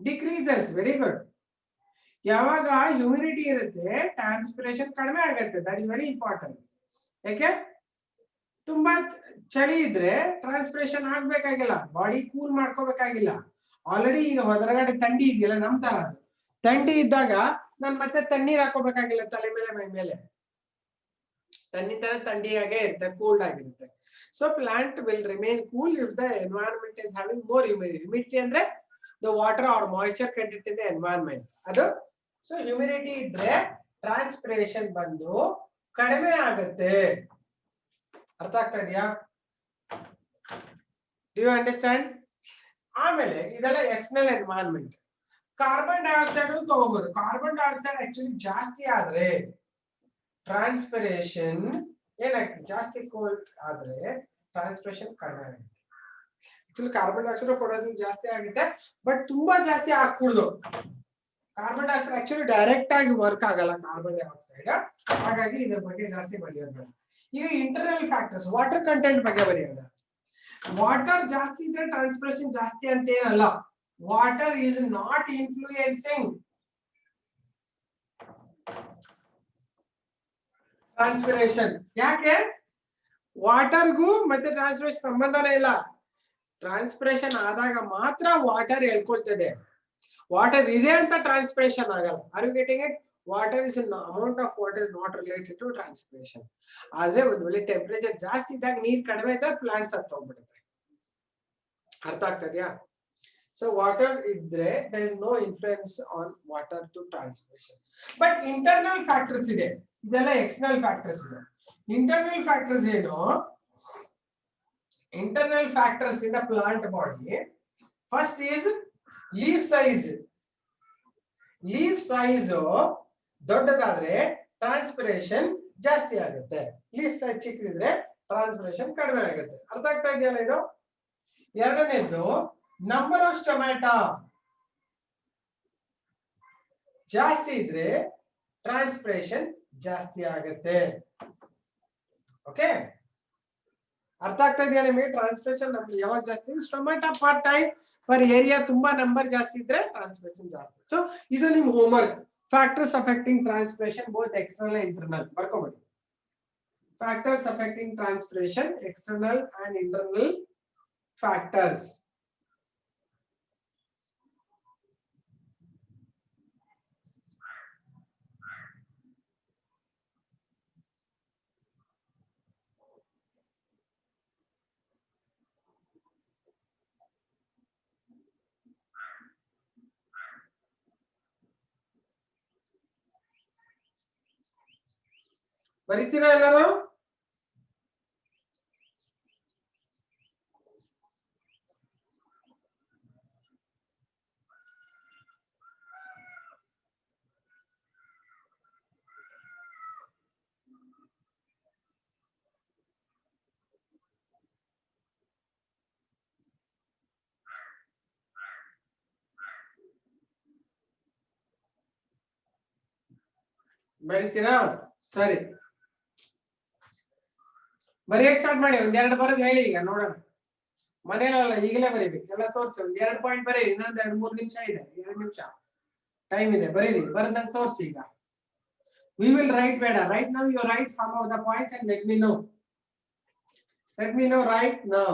decreases. Very good. ಯಾವಾಗ humidity ಇರುತ್ತೆ transpiration ಕಡಿಮೆ ಆಗುತ್ತೆ. That is very important. ಯಾಕೆ? ತುಂಬಾ ಚಳಿ ಇದ್ರೆ transpiration ಆಗ್ಬೇಕಾಗಿಲ್ಲ, body cool ಮಾಡ್ಕೋಬೇಕಾಗಿಲ್ಲ. Already ಈಗ ಹೊರಗಡೆ ಥಂಡಿ ಇದೆಯಲ್ಲ ನಮ್ ತರ ಥಂಡಿ ಇದ್ದಾಗ ನಾನು ಮತ್ತೆ ತಣ್ಣೀರ್ ಹಾಕೋಬೇಕಾಗಿಲ್ಲ ತಲೆ ಮೇಲೆ ಮೈ ಮೇಲೆ, ತಣ್ಣಿ ತರ ಥಂಡಿಯಾಗೆ ಇರುತ್ತೆ, ಕೂಲ್ಡ್ ಆಗಿರುತ್ತೆ. So plant will remain cool if the environment is having more humidity ಅಂದ್ರೆ the water or moisture content in the environment ಅದು. ಸೊ ಹ್ಯೂಮಿಡಿಟಿ ಇದ್ರೆ ಟ್ರಾನ್ಸ್ಪಿರೇಷನ್ ಬಂದು ಕಡಿಮೆ ಆಗುತ್ತೆ. ಅರ್ಥ ಆಗ್ತಾ ಇದೆಯಾ? Do you understand? ಆಮೇಲೆ ಇದೆಲ್ಲ ಎಕ್ಸ್ಟರ್ನಲ್ ಎನ್ವೈರನ್ಮೆಂಟ್. ಕಾರ್ಬನ್ ಡೈಆಕ್ಸೈಡ್ ತಗೋಬಹುದು. ಕಾರ್ಬನ್ ಡೈಆಕ್ಸೈಡ್ ಆಕ್ಚುಲಿ ಜಾಸ್ತಿ ಆದ್ರೆ ಟ್ರಾನ್ಸ್ಪಿರೇಷನ್ ಏನಾಗ್ತದೆ, ಜಾಸ್ತಿ ಕೋಲ್ಡ್ ಆದ್ರೆ ಟ್ರಾನ್ಸ್ಪಿರೇಷನ್ ಕಡಿಮೆ ಆಗುತ್ತೆ. ಆಕ್ಚುಲಿ ಕಾರ್ಬನ್ ಡೈಆಕ್ಸೈಡ್ ಪ್ರೊಡಕ್ಷನ್ ಜಾಸ್ತಿ ಆಗುತ್ತೆ, ಬಟ್ ತುಂಬಾ ಜಾಸ್ತಿ ಆಗ್ಕೂಡ್ದು. ಕಾರ್ಬನ್ ಡೈಆಕ್ಸೈಡ್ ಆಕ್ಚುಲಿ ಡೈರೆಕ್ಟ್ ಆಗಿ ವರ್ಕ್ ಆಗಲ್ಲ ಕಾರ್ಬನ್ ಡೈಆಕ್ಸೈಡ್, ಹಾಗಾಗಿ ಇದ್ರ ಬಗ್ಗೆ ಜಾಸ್ತಿ ಬರೆಯೋದು ಬೇಡ. ಈಗ ಇಂಟರ್ನಲ್ ಫ್ಯಾಕ್ಟರ್ಸ್, ವಾಟರ್ ಕಂಟೆಂಟ್ ಬಗ್ಗೆ ಬರೆಯೋಣ. ವಾಟರ್ ಜಾಸ್ತಿ ಇದ್ರೆ ಟ್ರಾನ್ಸ್ಪಿರೇಷನ್ ಜಾಸ್ತಿ ಅಂತ ಏನಲ್ಲ. Water is not influencing transpiration. ಯಾಕೆ? ವಾಟರ್ಗೂ ಮತ್ತೆ ಟ್ರಾನ್ಸ್ಪಿರೇಷನ್ ಸಂಬಂಧನೇ ಇಲ್ಲ. ಟ್ರಾನ್ಸ್ಪಿರೇಷನ್ ಆದಾಗ ಮಾತ್ರ ವಾಟರ್ ಹೇಳ್ಕೊಳ್ತದೆ. ವಾಟರ್ ಇದೆ ಅಂತ ಟ್ರಾನ್ಸ್ಪಿರೇಷನ್ ಆಗಲ್ಲ. Are you getting it? Water is amount of water not related to transpiration. ಆದ್ರೆ ಒಂದ್ ವೇಳೆ ಟೆಂಪರೇಚರ್ ಜಾಸ್ತಿ ಇದ್ದಾಗ ನೀರ್ ಕಡಿಮೆ ಇದ್ದಾಗ ಪ್ಲಾಂಟ್ಸ್ ಸತ್ತೋಗ್ಬಿಡುತ್ತೆ. ಅರ್ಥ ಆಗ್ತದ್ಯಾ? ಸೊ ವಾಟರ್ ಇದ್ರೆ there is no influence on water to transpiration. But internal factors ಇದೆ, ಇದೆಲ್ಲ ಎಕ್ಸ್ಟರ್ನಲ್ ಫ್ಯಾಕ್ಟರ್ಸ್ ಇದೆ. ಇಂಟರ್ನಲ್ ಫ್ಯಾಕ್ಟರ್ಸ್ ಏನು? Internal factors in the plant body. First is leaf size. Leaf size ದೊಡ್ಡದಾದ್ರೆ ಟ್ರಾನ್ಸ್ಪಿರೇಷನ್ ಜಾಸ್ತಿ ಆಗುತ್ತೆ. ಲೀಫ್ ಸೈಜ್ ಚಿಕ್ಕದಿದ್ರೆ ಟ್ರಾನ್ಸ್ಪಿರೇಷನ್ ಕಡಿಮೆ ಆಗುತ್ತೆ. ಅರ್ಥ ಆಗ್ತಾ ಇದೆಯಲ್ಲ ಇದು? ಎರಡನೇದು ನಂಬರ್ ಆಫ್ ಸ್ಟೊಮ್ಯಾಟಾ ಜಾಸ್ತಿ ಇದ್ರೆ ಟ್ರಾನ್ಸ್ಪಿರೇಷನ್ ಜಾಸ್ತಿ ಆಗುತ್ತೆ. ಓಕೆ, ಅರ್ಥ ಆಗ್ತಾ ಇದೆಯಾ ನಿಮಗೆ? ಟ್ರಾನ್ಸ್ಪಿರೇಷನ್ ನಮ್ಗೆ ಯಾವಾಗ ಜಾಸ್ತಿ? Stomata per time per area ತುಂಬಾ ನಂಬರ್ ಜಾಸ್ತಿ ಇದ್ರೆ ಟ್ರಾನ್ಸ್ಪಿರೇಷನ್ ಜಾಸ್ತಿ. ಸೊ ಇದು ನಿಮ್ homework. Factors affecting transpiration both external and internal ಬರ್ಕೋಬೇಡಿ. Factors affecting transpiration, external and internal factors. ಬರೀತೀರಾ ಎಲ್ಲರೂ? ಬರೀತೀರಾ? ಸರಿ, ಬರೆಯಕ್ ಸ್ಟಾರ್ಟ್ ಮಾಡಿ. ಒಂದೆರಡು ಬರೋದು ಹೇಳಿ ಈಗ ನೋಡೋಣ. ಮನೆಯಲ್ಲ ಈಗಲೇ ಬರೀಬೇಕು. ಎಲ್ಲ ತೋರಿಸಿ ಒಂದ್ 2 ಪಾಯಿಂಟ್ ಬರೀ. ಇನ್ನೊಂದ್ 2-3 ನಿಮಿಷ ಇದೆ, 2 ನಿಮಿಷ ಟೈಮ್ ಇದೆ. ಬರೀರಿ, ಬರೆದ್ ನಂಗೆ ತೋರಿಸಿ. ಈಗ ವಿ ವಿಲ್ ರೈಟ್ ಬೇಡ. Right now you write from of the points and let me know. Let me know right now.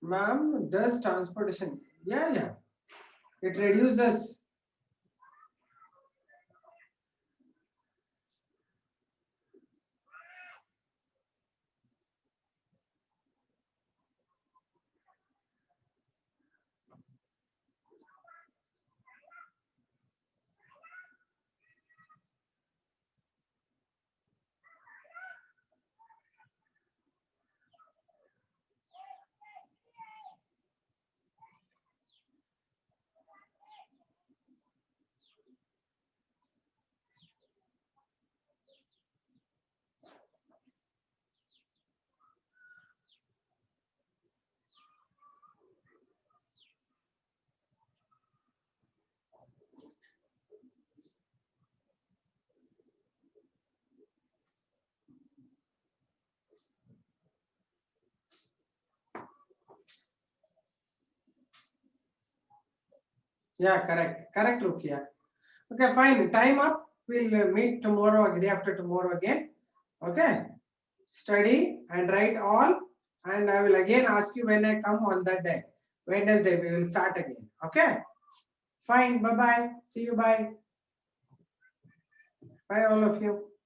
Ma'am, does transportation? Yeah, yeah. It reduces. Yeah, correct. Correct, Rukia. Okay, fine. Time up. We'll meet tomorrow, day after tomorrow again. Okay. Study and write all. And I will again ask you when I come on that day. Wednesday, we will start again. Okay. Fine. Bye bye. See you. Bye. Bye, all of you.